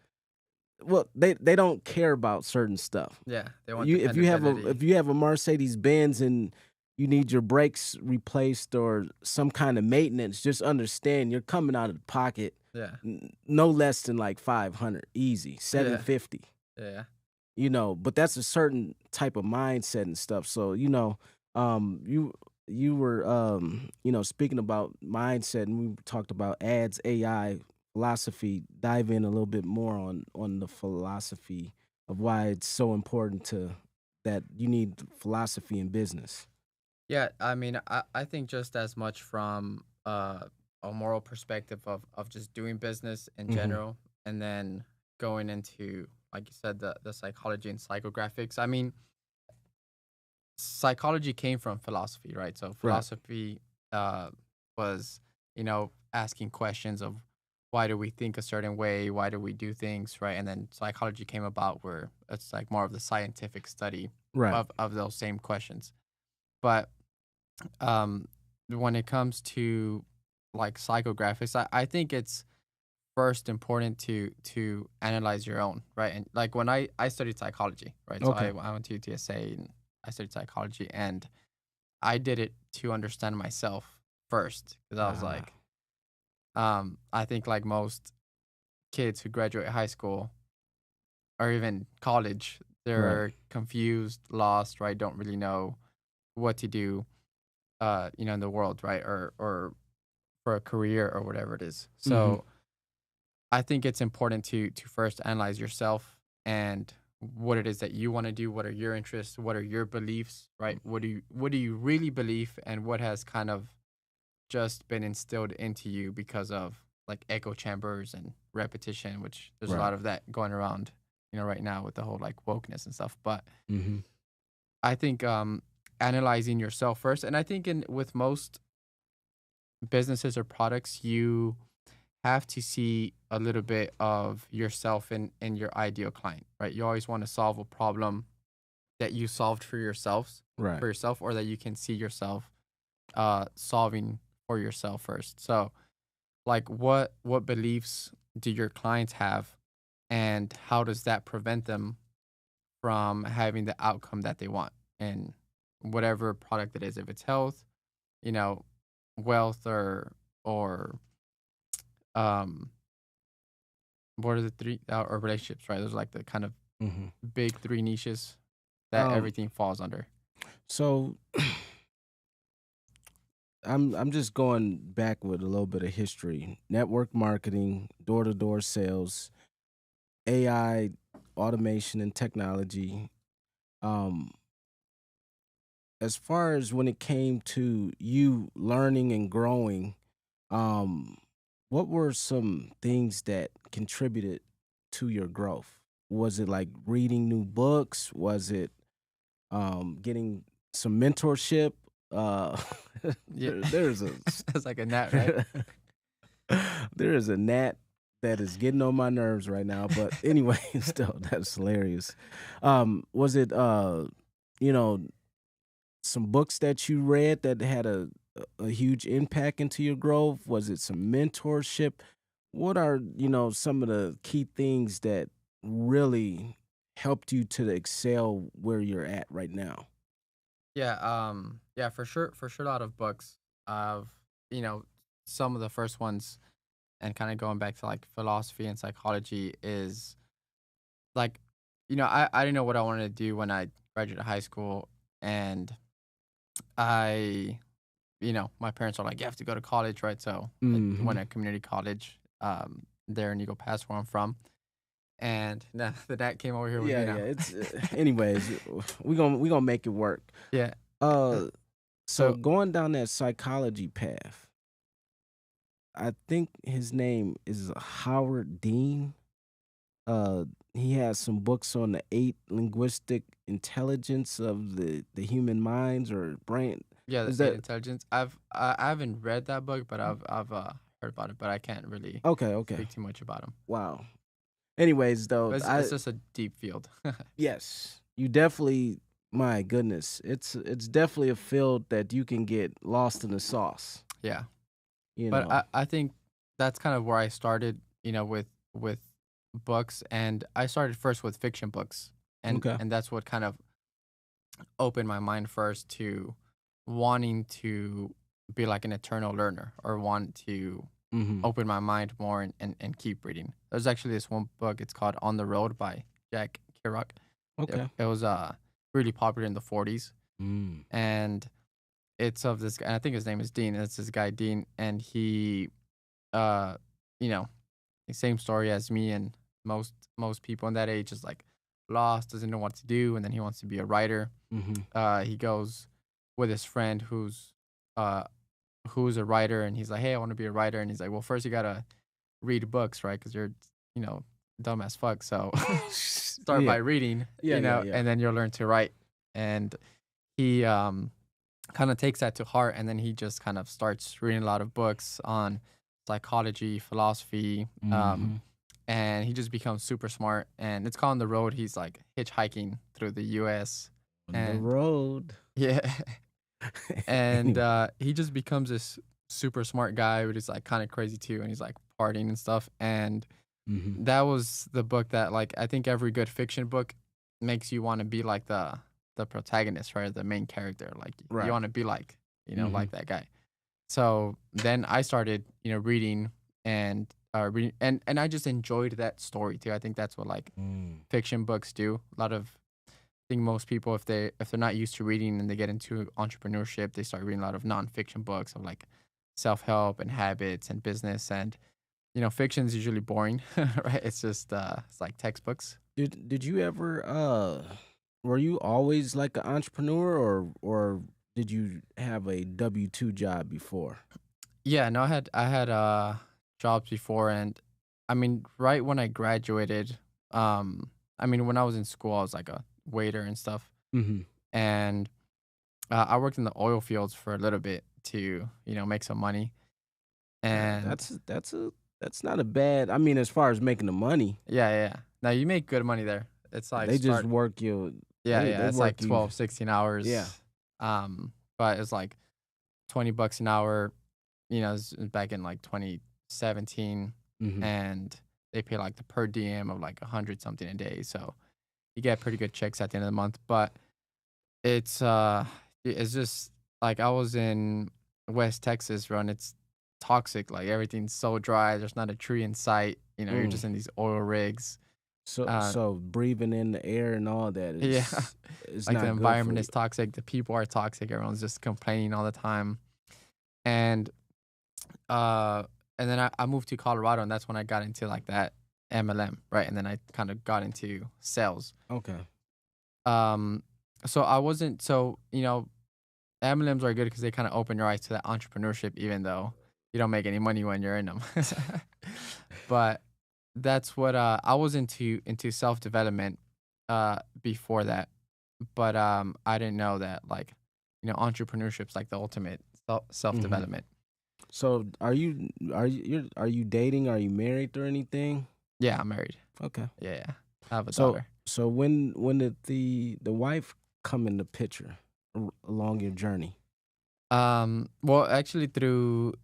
[SPEAKER 2] Well, they don't care about certain stuff.
[SPEAKER 3] Yeah. They want
[SPEAKER 2] You if you have a
[SPEAKER 3] dependability.
[SPEAKER 2] if you have a Mercedes Benz and you need your brakes replaced or some kind of maintenance, just understand you're coming out of the pocket
[SPEAKER 3] Yeah.
[SPEAKER 2] no less than like 500 easy,
[SPEAKER 3] Yeah.
[SPEAKER 2] 750.
[SPEAKER 3] Yeah.
[SPEAKER 2] But that's a certain type of mindset and stuff. So, you were speaking about mindset, and we talked about ads, AI, philosophy. Dive in a little bit more on the philosophy of why it's so important to that you need philosophy in business.
[SPEAKER 3] Yeah, I mean, I think just as much from a moral perspective of just doing business in
[SPEAKER 2] Hmm.
[SPEAKER 3] general, and then going into, like you said, the psychology and psychographics. I mean, psychology came from philosophy, right? So
[SPEAKER 2] Right.
[SPEAKER 3] philosophy uh, was, asking questions of why do we think a certain way, why do we do things, right? And then psychology came about where it's like more of the scientific study
[SPEAKER 2] Right.
[SPEAKER 3] of those same questions. But um, when it comes to like psychographics, I think it's first important to analyze your own, right? And like when I studied psychology, right? So
[SPEAKER 2] Okay.
[SPEAKER 3] I went to UTSA and I studied psychology, and I did it to understand myself first because I was
[SPEAKER 2] Ah,
[SPEAKER 3] like, I think like most kids who graduate high school or even college,
[SPEAKER 2] right.
[SPEAKER 3] they're confused, lost, right? Don't really know what to do, in the world, right? Or for a career or whatever it is.
[SPEAKER 2] Hmm.
[SPEAKER 3] So I think it's important to first analyze yourself and what it is that you want to do. What are your interests? What are your beliefs? Right? What do you really believe, and what has kind of just been instilled into you because of like echo chambers and repetition, which there's a
[SPEAKER 2] Right.
[SPEAKER 3] lot of that going around, right now with the whole like wokeness and stuff. But
[SPEAKER 2] Hmm.
[SPEAKER 3] I think analyzing yourself first, and I think in with most businesses or products, you have to see a little bit of yourself in your ideal client, right? You always want to solve a problem that you solved
[SPEAKER 2] Right.
[SPEAKER 3] for yourself, or that you can see yourself solving for yourself first. So, like, what beliefs do your clients have, and how does that prevent them from having the outcome that they want in whatever product it is? If it's health, you know, wealth, or um what are the three or relationships, right? Those are like the kind of
[SPEAKER 2] Hmm.
[SPEAKER 3] big three niches that
[SPEAKER 2] Um,
[SPEAKER 3] everything falls under.
[SPEAKER 2] so I'm just going back with a little bit of history. Network marketing, door-to-door sales, AI, automation and technology. Um, as far as when it came to you learning and growing, um, what were some things that contributed to your growth? Was it like reading new books? Was it getting some mentorship? Uh,
[SPEAKER 3] Yeah,
[SPEAKER 2] there's a
[SPEAKER 3] it's like a net, right?
[SPEAKER 2] there is a gnat that is getting on my nerves right now. But anyway, still that's hilarious. Was it you know, some books that you read that had a huge impact into your growth? Was it some mentorship? What are, some of the key things that really helped you to excel where you're at right now?
[SPEAKER 3] Yeah, yeah, for sure, a lot of books of you know some of the first ones, and kind of going back to like philosophy and psychology is like, I didn't know what I wanted to do when I graduated high school, and I, my parents are like, you have to go to college, right? So I
[SPEAKER 2] Mm-hmm.
[SPEAKER 3] went to community college there in Eagle Pass, where I'm from. And now the dad came over here with me
[SPEAKER 2] Yeah,
[SPEAKER 3] now.
[SPEAKER 2] yeah. It's anyways, we gonna make it work.
[SPEAKER 3] Yeah.
[SPEAKER 2] Uh, so
[SPEAKER 3] So
[SPEAKER 2] going down that psychology path, I think his name is Howard Dean. He has some books on the eight linguistic intelligence of the human minds or brain.
[SPEAKER 3] yeah, the
[SPEAKER 2] Is
[SPEAKER 3] eight
[SPEAKER 2] that
[SPEAKER 3] intelligence. I haven't read that book, but I've heard about it, but I can't really
[SPEAKER 2] okay? Okay.
[SPEAKER 3] speak too much about him.
[SPEAKER 2] Wow. Anyways, though,
[SPEAKER 3] But it's just a deep field.
[SPEAKER 2] yes, you definitely. My goodness, it's definitely a field that you can get lost in the sauce.
[SPEAKER 3] Yeah.
[SPEAKER 2] You
[SPEAKER 3] But
[SPEAKER 2] know.
[SPEAKER 3] I think that's kind of where I started, with books, and I started first with fiction books, and
[SPEAKER 2] Okay.
[SPEAKER 3] and that's what kind of opened my mind first to wanting to be like an eternal learner, or want to
[SPEAKER 2] Mm-hmm.
[SPEAKER 3] open my mind more, and keep reading. There's actually this one book. It's called On the Road by Jack Kerouac. It,
[SPEAKER 2] Okay.
[SPEAKER 3] it was really popular in the 40s,
[SPEAKER 2] Mm.
[SPEAKER 3] and it's of this guy. I think his name is Dean. It's this guy Dean, and he, uh, you know, the same story as me and most people in that age, is like lost, doesn't know what to do, and then he wants to be a writer.
[SPEAKER 2] Mm-hmm.
[SPEAKER 3] He goes with his friend uh who's a writer, and he's like, "Hey, I want to be a writer," and he's like, "Well, first you gotta read books, right? Because you're you know dumb as fuck. So start
[SPEAKER 2] Yeah.
[SPEAKER 3] by reading,
[SPEAKER 2] Yeah. Yeah. Yeah.
[SPEAKER 3] and then you'll learn to write." And he kind of takes that to heart, and then he just kind of starts reading a lot of books on psychology, philosophy,
[SPEAKER 2] Mm-hmm.
[SPEAKER 3] and he just becomes super smart. And it's called On the Road. He's like hitchhiking through the U.S.
[SPEAKER 2] On the
[SPEAKER 3] and
[SPEAKER 2] road.
[SPEAKER 3] yeah, and
[SPEAKER 2] Anyway.
[SPEAKER 3] he just becomes this super smart guy, but he's like kind of crazy too, and he's like partying and stuff. And
[SPEAKER 2] Mm-hmm.
[SPEAKER 3] that was the book that, like, I think every good fiction book makes you want to be like the protagonist, right? The main character. Like, you
[SPEAKER 2] Right.
[SPEAKER 3] want to be like,
[SPEAKER 2] Mm-hmm.
[SPEAKER 3] like that guy. So then I started, reading, and and I just enjoyed that story too. I think that's what, like,
[SPEAKER 2] Mm.
[SPEAKER 3] fiction books do. A lot of I think most people, if they're not used to reading and they get into entrepreneurship, they start reading a lot of nonfiction books of like self help and habits and business. And fiction is usually boring, right? It's just it's like textbooks.
[SPEAKER 2] Did you ever were you always like an entrepreneur or did you have a W-2 job before?
[SPEAKER 3] Yeah, no, I had jobs before, and I mean, right when I graduated, I mean, when I was in school, I was like a waiter and stuff,
[SPEAKER 2] Mm-hmm.
[SPEAKER 3] and I worked in the oil fields for a little bit to make some money. And
[SPEAKER 2] That's not a bad. I mean, as far as making the money,
[SPEAKER 3] yeah, yeah, yeah. Now you make good money there. It's like
[SPEAKER 2] they just
[SPEAKER 3] start
[SPEAKER 2] work you.
[SPEAKER 3] Yeah,
[SPEAKER 2] They
[SPEAKER 3] yeah, it's like
[SPEAKER 2] work you.
[SPEAKER 3] 12, 16
[SPEAKER 2] Yeah.
[SPEAKER 3] hours. But it's like $20 an hour, it's back in like 2017,
[SPEAKER 2] Mm-hmm.
[SPEAKER 3] and they pay like the per diem of like 100 something a day. So you get pretty good checks at the end of the month. But it's it's just like, I was in West Texas, run. It's toxic. Like, everything's so dry. There's not a tree in sight. You're
[SPEAKER 2] Mm.
[SPEAKER 3] just in these oil rigs. Uh,
[SPEAKER 2] So breathing in the air and all that
[SPEAKER 3] yeah.
[SPEAKER 2] is
[SPEAKER 3] Like, the
[SPEAKER 2] not good for
[SPEAKER 3] environment
[SPEAKER 2] you.
[SPEAKER 3] is toxic, the people are toxic, everyone's just complaining all the time. And uh and then I moved to Colorado, and that's when I got into like that MLM, right? And then I kind of got into sales.
[SPEAKER 2] Okay.
[SPEAKER 3] Um so I wasn't so, MLMs are good because they kind of open your eyes to that entrepreneurship, even though you don't make any money when you're in them. But that's what I was into self-development before that. But I didn't know that, like, entrepreneurship's like the ultimate
[SPEAKER 2] Mm-hmm.
[SPEAKER 3] self-development.
[SPEAKER 2] So are you dating? Are you married or anything?
[SPEAKER 3] Yeah, I'm married.
[SPEAKER 2] Okay.
[SPEAKER 3] Yeah, yeah. I have a
[SPEAKER 2] So
[SPEAKER 3] daughter.
[SPEAKER 2] so when did the wife come in the picture along your journey?
[SPEAKER 3] Well, actually through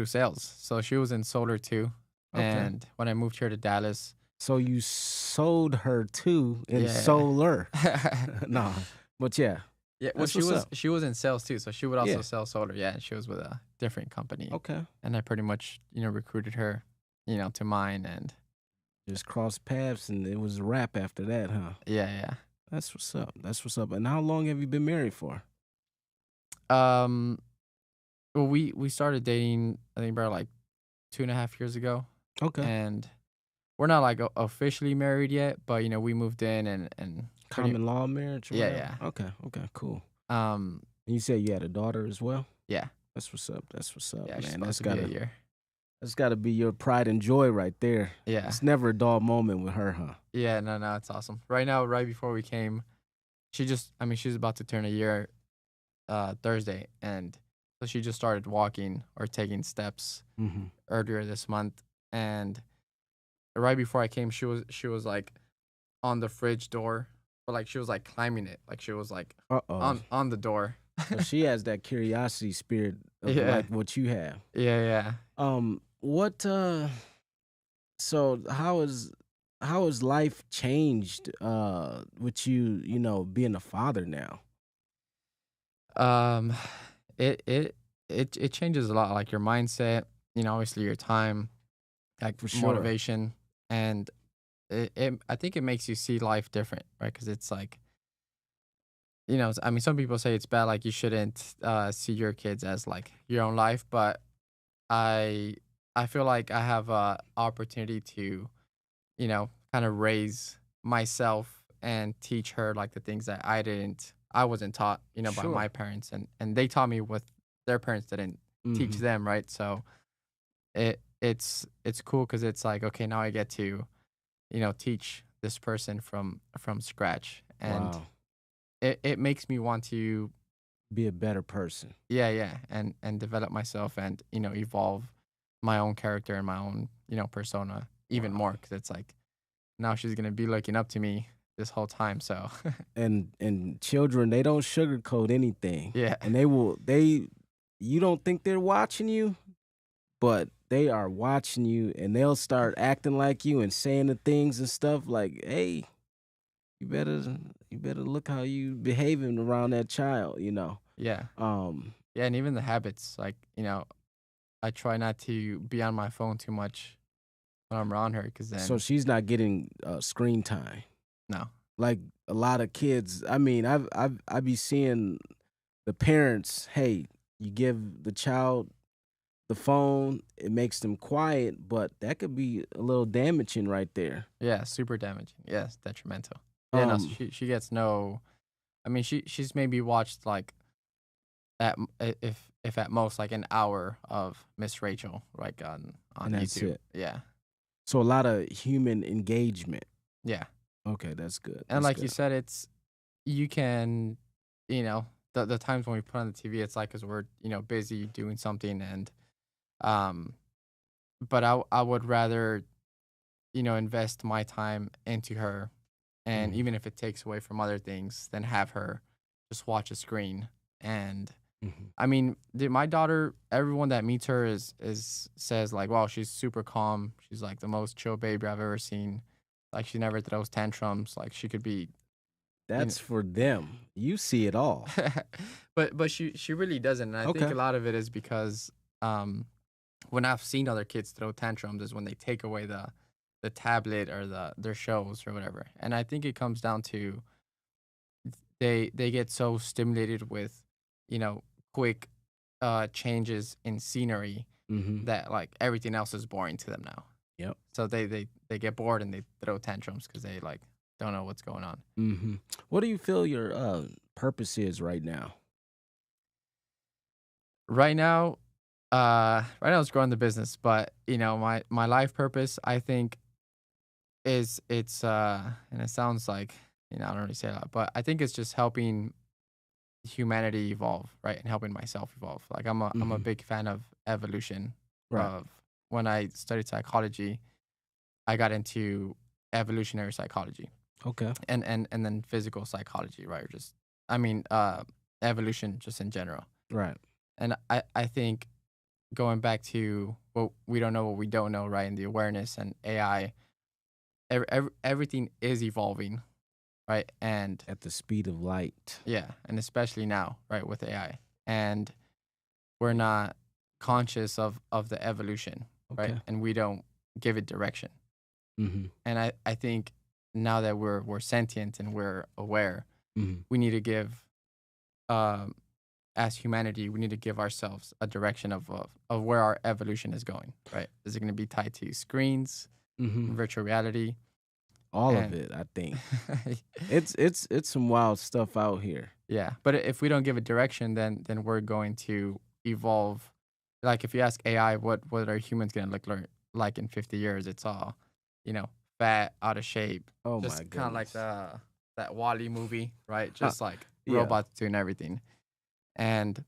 [SPEAKER 3] sales. So she was in solar too.
[SPEAKER 2] Okay.
[SPEAKER 3] And when I moved here to Dallas,
[SPEAKER 2] So you sold her too in
[SPEAKER 3] yeah.
[SPEAKER 2] solar. Nah. But yeah,
[SPEAKER 3] Yeah, well,
[SPEAKER 2] that's what's up.
[SPEAKER 3] she was in sales too, so she would also
[SPEAKER 2] Yeah.
[SPEAKER 3] sell solar. Yeah, and she was with a different company,
[SPEAKER 2] Okay.
[SPEAKER 3] and I pretty much recruited her, to mine. And
[SPEAKER 2] Just crossed paths and it was a wrap after that, huh?
[SPEAKER 3] yeah, yeah.
[SPEAKER 2] That's what's up. That's what's up. And how long have you been married for?
[SPEAKER 3] Um, well, we started dating, I think, about like 2.5 years ago,
[SPEAKER 2] Okay.
[SPEAKER 3] and we're not like officially married yet, but we moved in and pretty,
[SPEAKER 2] Common law marriage or
[SPEAKER 3] yeah,
[SPEAKER 2] whatever.
[SPEAKER 3] yeah.
[SPEAKER 2] Okay. Okay. Cool.
[SPEAKER 3] Um,
[SPEAKER 2] And you said you had a daughter as well.
[SPEAKER 3] yeah,
[SPEAKER 2] That's what's up. That's what's up,
[SPEAKER 3] yeah. She's
[SPEAKER 2] man.
[SPEAKER 3] about to be a year.
[SPEAKER 2] That's gotta be your pride and joy right there.
[SPEAKER 3] Yeah,
[SPEAKER 2] It's never a dull moment with her, huh?
[SPEAKER 3] yeah. No, no, it's awesome. Right now, right before we came, I mean, she's about to turn a year, Thursday, and so she just started walking or taking steps
[SPEAKER 2] Mm-hmm.
[SPEAKER 3] earlier this month, and right before I came, she was like on the fridge door, but like she was like climbing it, like she was like
[SPEAKER 2] Uh-oh.
[SPEAKER 3] on the door.
[SPEAKER 2] So she has that curiosity spirit of
[SPEAKER 3] Yeah,
[SPEAKER 2] like what you have.
[SPEAKER 3] yeah,
[SPEAKER 2] What so how has life changed with you being a father now?
[SPEAKER 3] yeah. It changes a lot, like your mindset, obviously your time, like
[SPEAKER 2] For sure.
[SPEAKER 3] motivation, and I think it makes you see life different, right? Because it's like, I mean, some people say it's bad, like you shouldn't see your kids as like your own life, but I I feel like I have a opportunity to, kind of raise myself and teach her like the things that I wasn't taught, by
[SPEAKER 2] Sure.
[SPEAKER 3] my parents, and they taught me what their parents didn't teach
[SPEAKER 2] Mhm.
[SPEAKER 3] them, right? So it's cool because it's like, okay, now I get to, teach this person from scratch, and
[SPEAKER 2] Wow.
[SPEAKER 3] it makes me want to,
[SPEAKER 2] Be a better person.
[SPEAKER 3] yeah, yeah, and develop myself and, evolve my own character and my own, persona even
[SPEAKER 2] Wow.
[SPEAKER 3] more because it's like now she's gonna be looking up to me this whole time. So
[SPEAKER 2] And children, they don't sugarcoat anything.
[SPEAKER 3] yeah,
[SPEAKER 2] And they you don't think they're watching you, but they are watching you and they'll start acting like you and saying the things and stuff like, "Hey, you better you better look how you behaving around that child."
[SPEAKER 3] yeah,
[SPEAKER 2] Um
[SPEAKER 3] yeah, and even the habits, like, I try not to be on my phone too much when I'm around her, because
[SPEAKER 2] so
[SPEAKER 3] then
[SPEAKER 2] she's not getting screen time.
[SPEAKER 3] no,
[SPEAKER 2] Like a lot of kids. I mean, I be seeing the parents, hey, you give the child the phone, it makes them quiet, but that could be a little damaging right there.
[SPEAKER 3] yeah, super damaging, yes, detrimental. Yeah, no, so
[SPEAKER 2] Um,
[SPEAKER 3] she gets no. I mean, she's maybe watched like if at most like an hour of Miss Rachel, like on
[SPEAKER 2] and that's
[SPEAKER 3] YouTube.
[SPEAKER 2] it.
[SPEAKER 3] Yeah,
[SPEAKER 2] So a lot of human engagement.
[SPEAKER 3] yeah,
[SPEAKER 2] Okay, that's good.
[SPEAKER 3] and
[SPEAKER 2] That's
[SPEAKER 3] like you
[SPEAKER 2] good.
[SPEAKER 3] said, it's you can, the times when we put on the TV, it's like because we're busy doing something, and um, but I would rather invest my time into her, and
[SPEAKER 2] Mhm,
[SPEAKER 3] even if it takes away from other things, then have her just watch a screen. And
[SPEAKER 2] mhm.
[SPEAKER 3] I mean, my daughter, everyone that meets her is says like, wow, she's super calm. She's like the most chill baby I've ever seen. Like she never throws tantrums. Like she could be, you know,
[SPEAKER 2] That's for them. You see it all.
[SPEAKER 3] but she really doesn't. And I think
[SPEAKER 2] Okay.
[SPEAKER 3] a lot of it is because um when I've seen other kids throw tantrums is when they take away the tablet or their shows or whatever. And I think it comes down to they get so stimulated with, you know, quick changes in scenery
[SPEAKER 2] Mhm.
[SPEAKER 3] that like everything else is boring to them now.
[SPEAKER 2] Yep.
[SPEAKER 3] So they get bored and they throw tantrums because they like don't know what's going on.
[SPEAKER 2] Mhm. What do you feel your purpose is right now?
[SPEAKER 3] Right now, it's growing the business, but my life purpose, I think, is it's and it sounds like, I don't really say a lot, but I think it's just helping humanity evolve, right? And helping myself evolve. Like I'm a
[SPEAKER 2] Mhm.
[SPEAKER 3] big fan of evolution.
[SPEAKER 2] Right.
[SPEAKER 3] Of when I studied psychology, I got into evolutionary psychology
[SPEAKER 2] Okay.
[SPEAKER 3] and then physical psychology, right? Or just I mean, evolution just in general.
[SPEAKER 2] Right.
[SPEAKER 3] And I think going back to what we don't know, what we don't know, right? And the awareness and AI, everything is evolving, right? And
[SPEAKER 2] At the speed of light.
[SPEAKER 3] yeah, and especially now, right, with AI, and we're not conscious of the evolution, right?
[SPEAKER 2] Okay.
[SPEAKER 3] And we don't give it direction.
[SPEAKER 2] Mhm.
[SPEAKER 3] And I think now that we're sentient and we're aware,
[SPEAKER 2] Mhm.
[SPEAKER 3] we need to give um as humanity, we need to give ourselves a direction of where our evolution is going, right? Is it going to be tied to screens, virtual reality?
[SPEAKER 2] All of it, I think. It's some wild stuff out here.
[SPEAKER 3] Yeah, but if we don't give it direction, then we're going to evolve. Like if you ask AI, what are humans going to like in 50 years? It's all, fat, out of shape.
[SPEAKER 2] Oh my
[SPEAKER 3] just kind of like
[SPEAKER 2] goodness.
[SPEAKER 3] that Wall-E movie, right? Just like
[SPEAKER 2] Yeah.
[SPEAKER 3] robots doing everything. And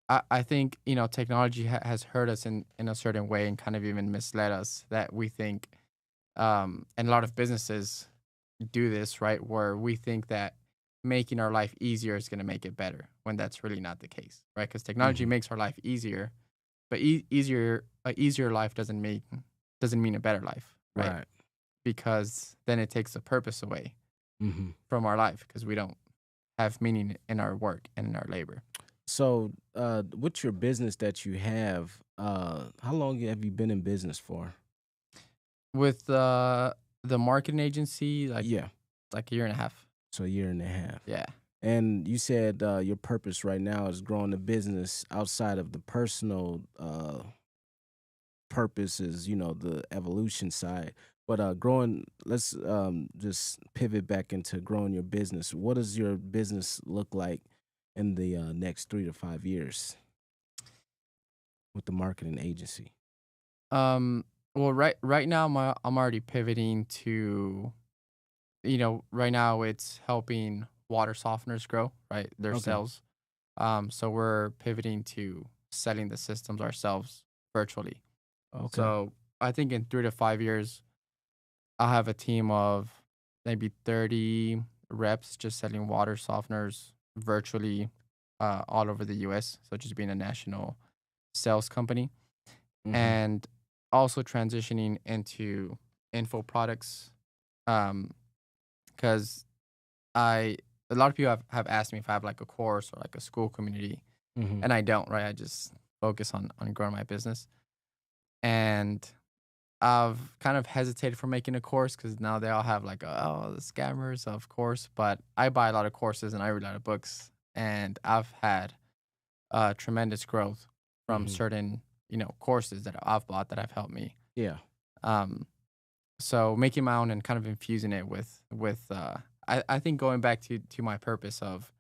[SPEAKER 3] I think technology has hurt us in a certain way and kind of even misled us that we think, and a lot of businesses do this, right? Where we think that making our life easier is going to make it better when that's really not the case, right? Because technology makes our life easier, but easier life doesn't mean a better life, right? Because then it takes the purpose away from our life because we don't have meaning in our work and in our labor.
[SPEAKER 2] So, what's your business that you have? How long have you been in business for?
[SPEAKER 3] With the marketing agency, like
[SPEAKER 2] Yeah,
[SPEAKER 3] like a year and a half.
[SPEAKER 2] so a year and a half.
[SPEAKER 3] Yeah.
[SPEAKER 2] And you said your purpose right now is growing the business outside of the personal purposes, the evolution side. But growing, let's just pivot back into growing your business. What does your business look like in the next 3 to 5 years with the marketing agency?
[SPEAKER 3] Well, right now I'm already pivoting to, right now it's helping water softeners grow, right? Their
[SPEAKER 2] Okay.
[SPEAKER 3] sales. So we're pivoting to selling the systems ourselves virtually.
[SPEAKER 2] Okay.
[SPEAKER 3] So I think in 3 to 5 years, I'll have a team of maybe 30 reps just selling water softeners virtually all over the US. So just being a national sales company and also transitioning into info products. Because a lot of people have asked me if I have like a course or like a school community, and I don't, right? I just focus on growing my business. And I've kind of hesitated for making a course because now they all have like, the scammers, of course. But I buy a lot of courses and I read a lot of books, and I've had tremendous growth from certain, courses that I've bought that have helped me.
[SPEAKER 2] Yeah.
[SPEAKER 3] So making my own and kind of infusing it with I think going back to my purpose of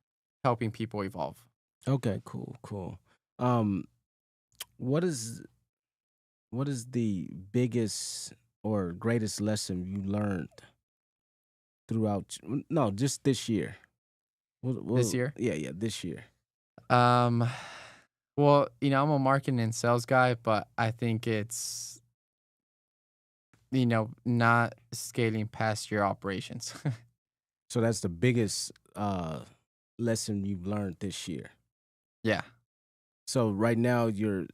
[SPEAKER 3] helping people evolve.
[SPEAKER 2] Okay, cool. Um, what is the biggest or greatest lesson you learned throughout? No, just this year.
[SPEAKER 3] This year?
[SPEAKER 2] Yeah, this year.
[SPEAKER 3] Well, I'm a marketing and sales guy, but I think it's not scaling past your operations.
[SPEAKER 2] So that's the biggest lesson you've learned this year.
[SPEAKER 3] Yeah.
[SPEAKER 2] So right now you're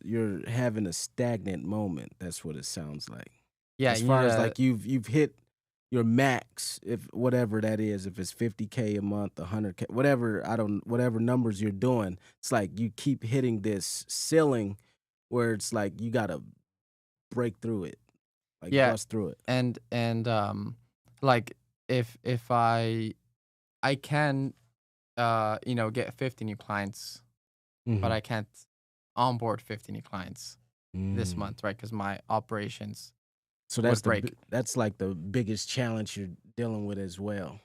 [SPEAKER 2] having a stagnant moment. That's what it sounds like.
[SPEAKER 3] Yeah,
[SPEAKER 2] As far as like you've hit your max, if whatever that is, if it's 50K a month, 100K, whatever numbers you're doing, it's like you keep hitting this ceiling where it's like you gotta break through it, like bust through it.
[SPEAKER 3] And like if I can get 50 new clients, but I can't onboard 50 new clients this month, right? Because my operations
[SPEAKER 2] So that's
[SPEAKER 3] break.
[SPEAKER 2] That's like the biggest challenge you're dealing with as well.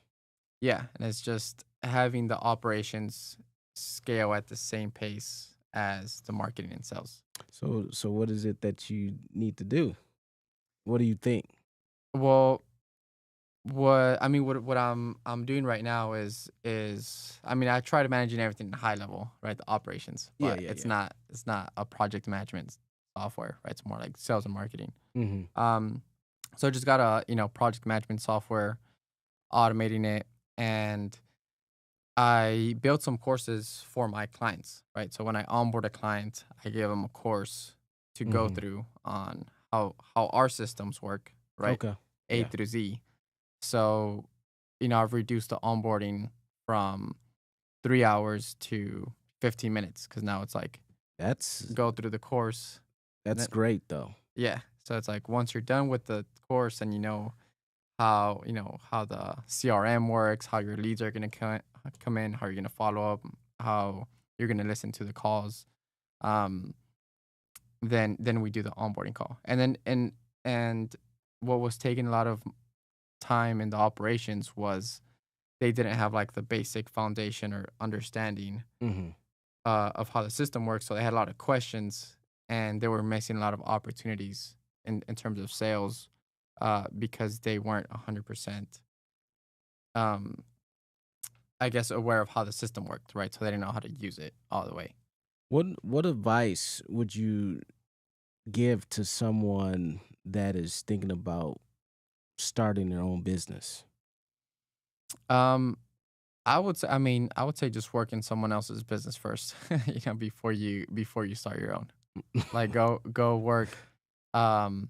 [SPEAKER 3] Yeah, and it's just having the operations scale at the same pace as the marketing and sales.
[SPEAKER 2] So what is it that you need to do? What do you think?
[SPEAKER 3] Well, what I'm doing right now is I try to managing everything at high level, right? The operations, but it's not a project management software, right? It's more like sales and marketing. So I just got a project management software, automating it, and I built some courses for my clients, right? So when I onboard a client, I give them a course to go through on how our systems work, right?
[SPEAKER 2] Okay.
[SPEAKER 3] A through Z. So, I've reduced the onboarding from 3 hours to 15 minutes because now it's like go through the course.
[SPEAKER 2] That's great though.
[SPEAKER 3] Yeah. So it's like once you're done with the course and how the CRM works, how your leads are going to come in, how you're going to follow up, how you're gonna listen to the calls. Um, then we do the onboarding call, and then and what was taking a lot of time in the operations was they didn't have like the basic foundation or understanding
[SPEAKER 2] Mm-hmm.
[SPEAKER 3] of how the system works. So they had a lot of questions, and they were missing a lot of opportunities in terms of sales because they weren't 100%, um, I guess, aware of how the system worked, right? So they didn't know how to use it all the way.
[SPEAKER 2] What advice would you give to someone that is thinking about starting their own business?
[SPEAKER 3] Um, I would say just work in someone else's business first, before you start your own. Like go work um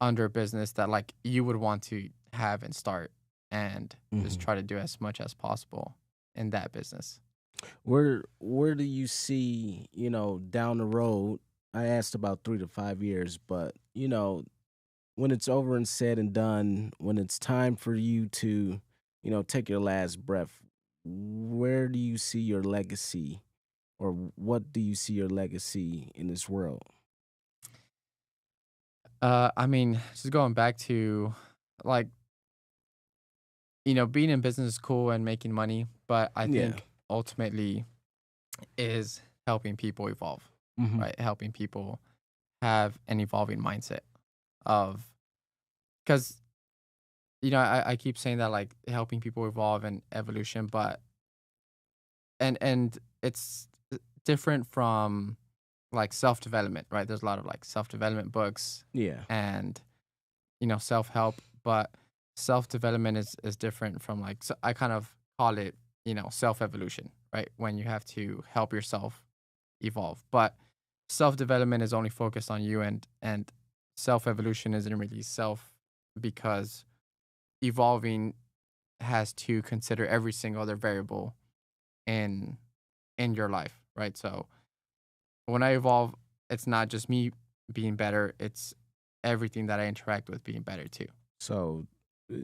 [SPEAKER 3] under a business that like you would want to have and start, and just
[SPEAKER 2] Mhm.
[SPEAKER 3] try to do as much as possible in that business.
[SPEAKER 2] Where do you see, down the road? I asked about 3 to 5 years, but when it's over and said and done, when it's time for you to, take your last breath, where do you see your legacy, or what do you see your legacy in this world?
[SPEAKER 3] I mean, just going back to like, being in business is cool and making money, but I
[SPEAKER 2] Yeah.
[SPEAKER 3] think ultimately is helping people evolve,
[SPEAKER 2] Hmm.
[SPEAKER 3] right? Helping people have an evolving mindset of, because I keep saying that, like, helping people evolve and evolution, but and it's different from like self development, right? There's a lot of like self development books
[SPEAKER 2] Yeah.
[SPEAKER 3] and self help, but self development is different from like, so I kind of call it self evolution, right? When you have to help yourself evolve, but self development is only focused on you, and self evolution isn't really self, because evolving has to consider every single other variable in your life, right? So when I evolve, it's not just me being better, it's everything that I interact with being better too.
[SPEAKER 2] So uh,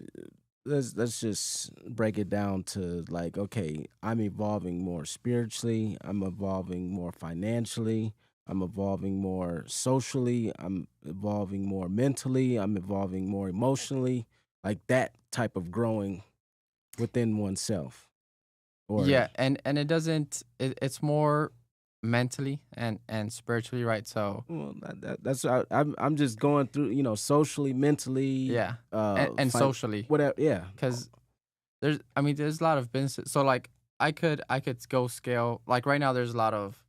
[SPEAKER 2] let's just break it down to, like, okay, I'm evolving more spiritually, I'm evolving more financially, I'm evolving more socially, I'm evolving more mentally, I'm evolving more emotionally, like that type of growing within oneself. Or
[SPEAKER 3] Yeah, and it doesn't it's more mentally and spiritually, right? So,
[SPEAKER 2] well, that's I'm just going through, socially, mentally,
[SPEAKER 3] yeah. And socially,
[SPEAKER 2] whatever. Yeah.
[SPEAKER 3] cuz there's a lot of businesses. So like I could go scale. Like right now there's a lot of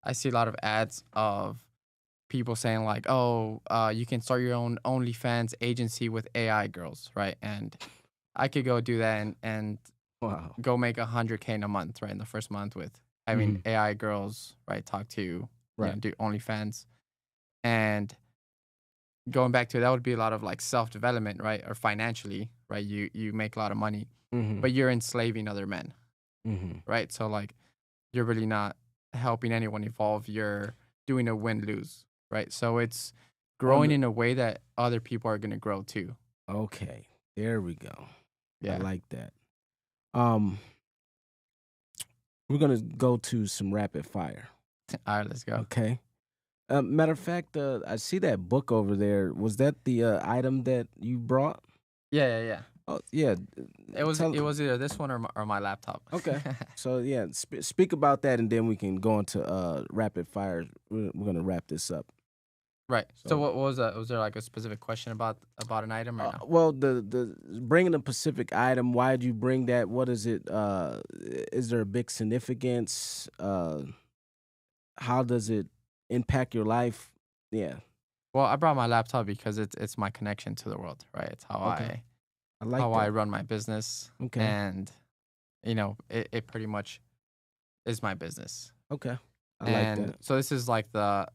[SPEAKER 3] I see a lot of ads of people saying like, "Oh, you can start your own OnlyFans agency with AI girls," right? And I could go do that and
[SPEAKER 2] Wow.
[SPEAKER 3] go make 100K in a month, right? In the first month with having
[SPEAKER 2] Mhm.
[SPEAKER 3] AI girls, right? Talk to,
[SPEAKER 2] Right.
[SPEAKER 3] do OnlyFans. And going back to it, that would be a lot of like self development, right? Or financially, right? You make a lot of money,
[SPEAKER 2] Mhm.
[SPEAKER 3] but you're enslaving other men,
[SPEAKER 2] Mhm.
[SPEAKER 3] right? So like you're really not helping anyone evolve. You're doing a win lose, right? So it's
[SPEAKER 2] On
[SPEAKER 3] growing
[SPEAKER 2] the
[SPEAKER 3] in a way that other people are gonna grow too.
[SPEAKER 2] Okay, there we go. I
[SPEAKER 3] Yeah.
[SPEAKER 2] like that. Um, we're gonna go to some rapid fire.
[SPEAKER 3] All right, let's go.
[SPEAKER 2] Okay. Matter of fact, I see that book over there. Was that the item that you brought?
[SPEAKER 3] Yeah, yeah, yeah.
[SPEAKER 2] Oh, yeah.
[SPEAKER 3] It
[SPEAKER 2] Tell.
[SPEAKER 3] was either this one or my laptop.
[SPEAKER 2] Okay. So yeah, speak about that, and then we can go into rapid fire. We're gonna wrap this up.
[SPEAKER 3] Right. So
[SPEAKER 2] So,
[SPEAKER 3] what was that? Was there like a specific question about an item or no?
[SPEAKER 2] well, the bringing a specific item. Why did you bring that? What is it? Is there a big significance? How does it impact your life? Yeah.
[SPEAKER 3] Well, I brought my laptop because it's my connection to the world, right? It's
[SPEAKER 2] Okay. I like
[SPEAKER 3] how I
[SPEAKER 2] that.
[SPEAKER 3] run my business,
[SPEAKER 2] Okay.
[SPEAKER 3] and it pretty much is my business.
[SPEAKER 2] Okay. I like
[SPEAKER 3] And
[SPEAKER 2] that.
[SPEAKER 3] so this is like the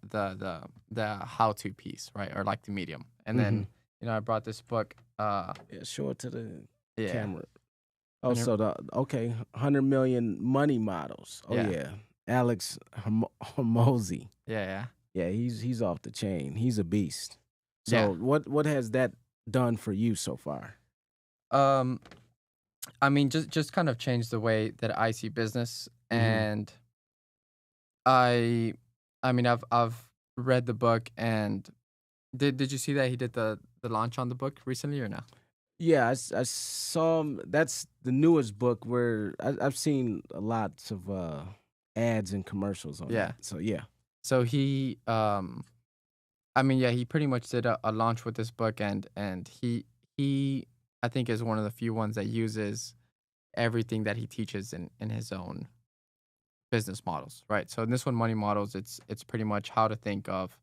[SPEAKER 3] how to piece, right? Or like the medium. And
[SPEAKER 2] Mm-hmm.
[SPEAKER 3] then I brought this book.
[SPEAKER 2] Yeah. Show it to the
[SPEAKER 3] Yeah,
[SPEAKER 2] camera. Oh,
[SPEAKER 3] 100
[SPEAKER 2] so the okay, 100 million money models. Oh
[SPEAKER 3] yeah,
[SPEAKER 2] yeah, Alex Hormozy.
[SPEAKER 3] yeah,
[SPEAKER 2] Yeah, he's off the chain. He's a beast.
[SPEAKER 3] yeah,
[SPEAKER 2] So what has that done for you so far?
[SPEAKER 3] yeah. I mean, just kind of changed the way that I see business,
[SPEAKER 2] Mm-hmm.
[SPEAKER 3] and I mean, I've read the book, and did you see that he did the launch on the book recently or no?
[SPEAKER 2] Yeah, I saw him. That's the newest book where I've seen lots of ads and commercials on
[SPEAKER 3] Yeah.
[SPEAKER 2] it. So yeah.
[SPEAKER 3] So he, I mean, yeah, he pretty much did a launch with this book, and he I think is one of the few ones that uses everything that he teaches in his own business models, right? So in this one, Money Models, it's pretty much how to think of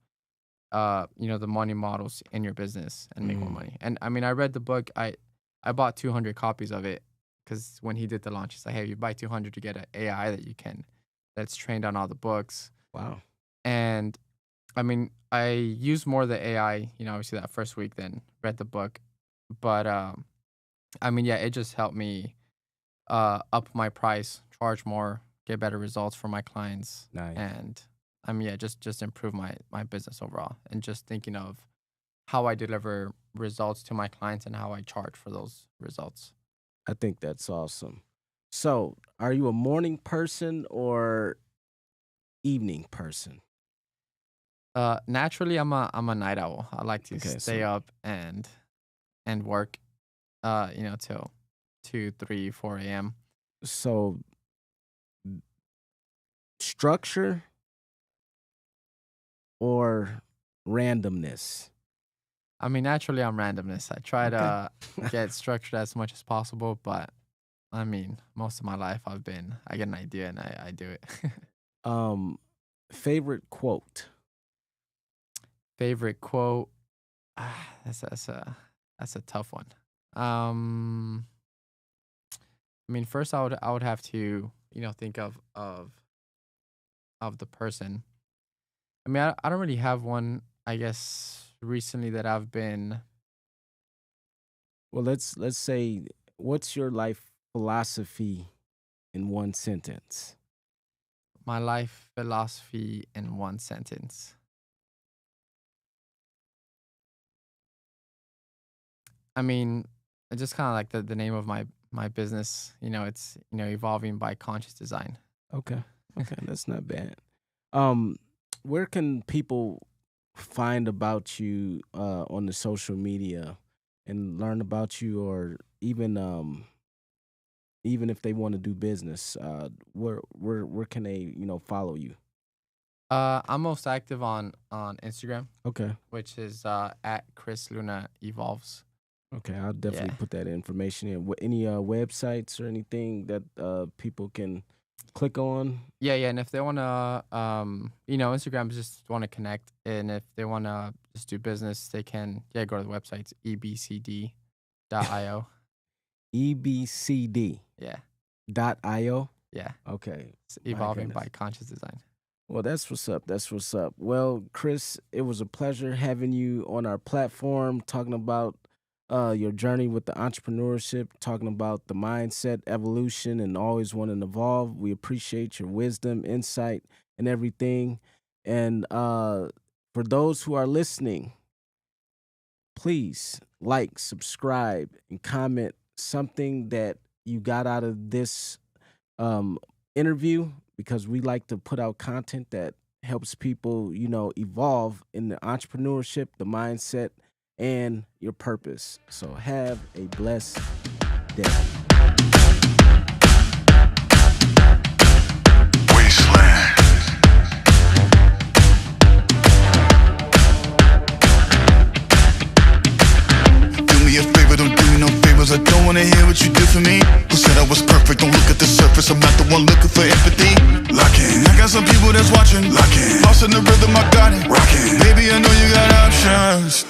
[SPEAKER 3] the money models in your business and make more money. And I mean, I read the book. I bought 200 copies of it because when he did the launch, he's like, hey, you buy 200 to get an AI that's trained on all the books.
[SPEAKER 2] Wow.
[SPEAKER 3] And I mean, I used more of the AI, obviously that first week than read the book. But I mean, yeah, it just helped me up my price, charge more, get better results for my clients.
[SPEAKER 2] Nice.
[SPEAKER 3] And I mean, yeah, just improve my business overall, and just thinking of how I deliver results to my clients and how I charge for those results.
[SPEAKER 2] I think that's awesome. So, are you a morning person or evening person?
[SPEAKER 3] Naturally, I'm a night owl. I like to stay up and work, till 2, 3, 4 a.m.
[SPEAKER 2] So, structure or randomness?
[SPEAKER 3] I mean, naturally, I'm randomness. I try to get structured as much as possible, but I mean, most of my life I get an idea and I do it.
[SPEAKER 2] Favorite quote?
[SPEAKER 3] Favorite quote? That's a tough one. I mean, first I would have to think of the person. I mean, I don't really have one, I guess, recently that I've been.
[SPEAKER 2] Well, let's say, what's your life philosophy in one sentence?
[SPEAKER 3] My life philosophy in one sentence. I mean, it's just kind of like the name of my business. It's evolving by conscious design.
[SPEAKER 2] Okay, that's not bad. Where can people find about you on the social media and learn about you, or even if they want to do business, where can they follow you?
[SPEAKER 3] I'm most active on Instagram.
[SPEAKER 2] Okay.
[SPEAKER 3] Which is at Chris Luna Evolves.
[SPEAKER 2] Okay, I'll definitely put that information in. Any websites or anything that people can click on?
[SPEAKER 3] Yeah, and if they want to, Instagram just want to connect, and if they want to just do business, they can, go to the website, ebcd.io.
[SPEAKER 2] EBCD.
[SPEAKER 3] Yeah.
[SPEAKER 2] .io.
[SPEAKER 3] Yeah.
[SPEAKER 2] Okay.
[SPEAKER 3] It's evolving by conscious design.
[SPEAKER 2] Well, that's what's up. That's what's up. Well, Chris, it was a pleasure having you on our platform, talking about your journey with the entrepreneurship, talking about the mindset evolution and always wanting to evolve. We appreciate your wisdom, insight, and everything. And for those who are listening, please like, subscribe, and comment something that you got out of this interview, because we like to put out content that helps people, evolve in the entrepreneurship, the mindset, and your purpose. So have a blessed day.
[SPEAKER 1] Wasteland. Do me a favor, don't do me no favors. I don't wanna hear what you did for me. Who said I was perfect? Don't look at the surface. I'm not the one looking for empathy. Locking. I got some people that's watching. Locking. Lost in the rhythm, I got it. Rocking. Baby, I know you got options.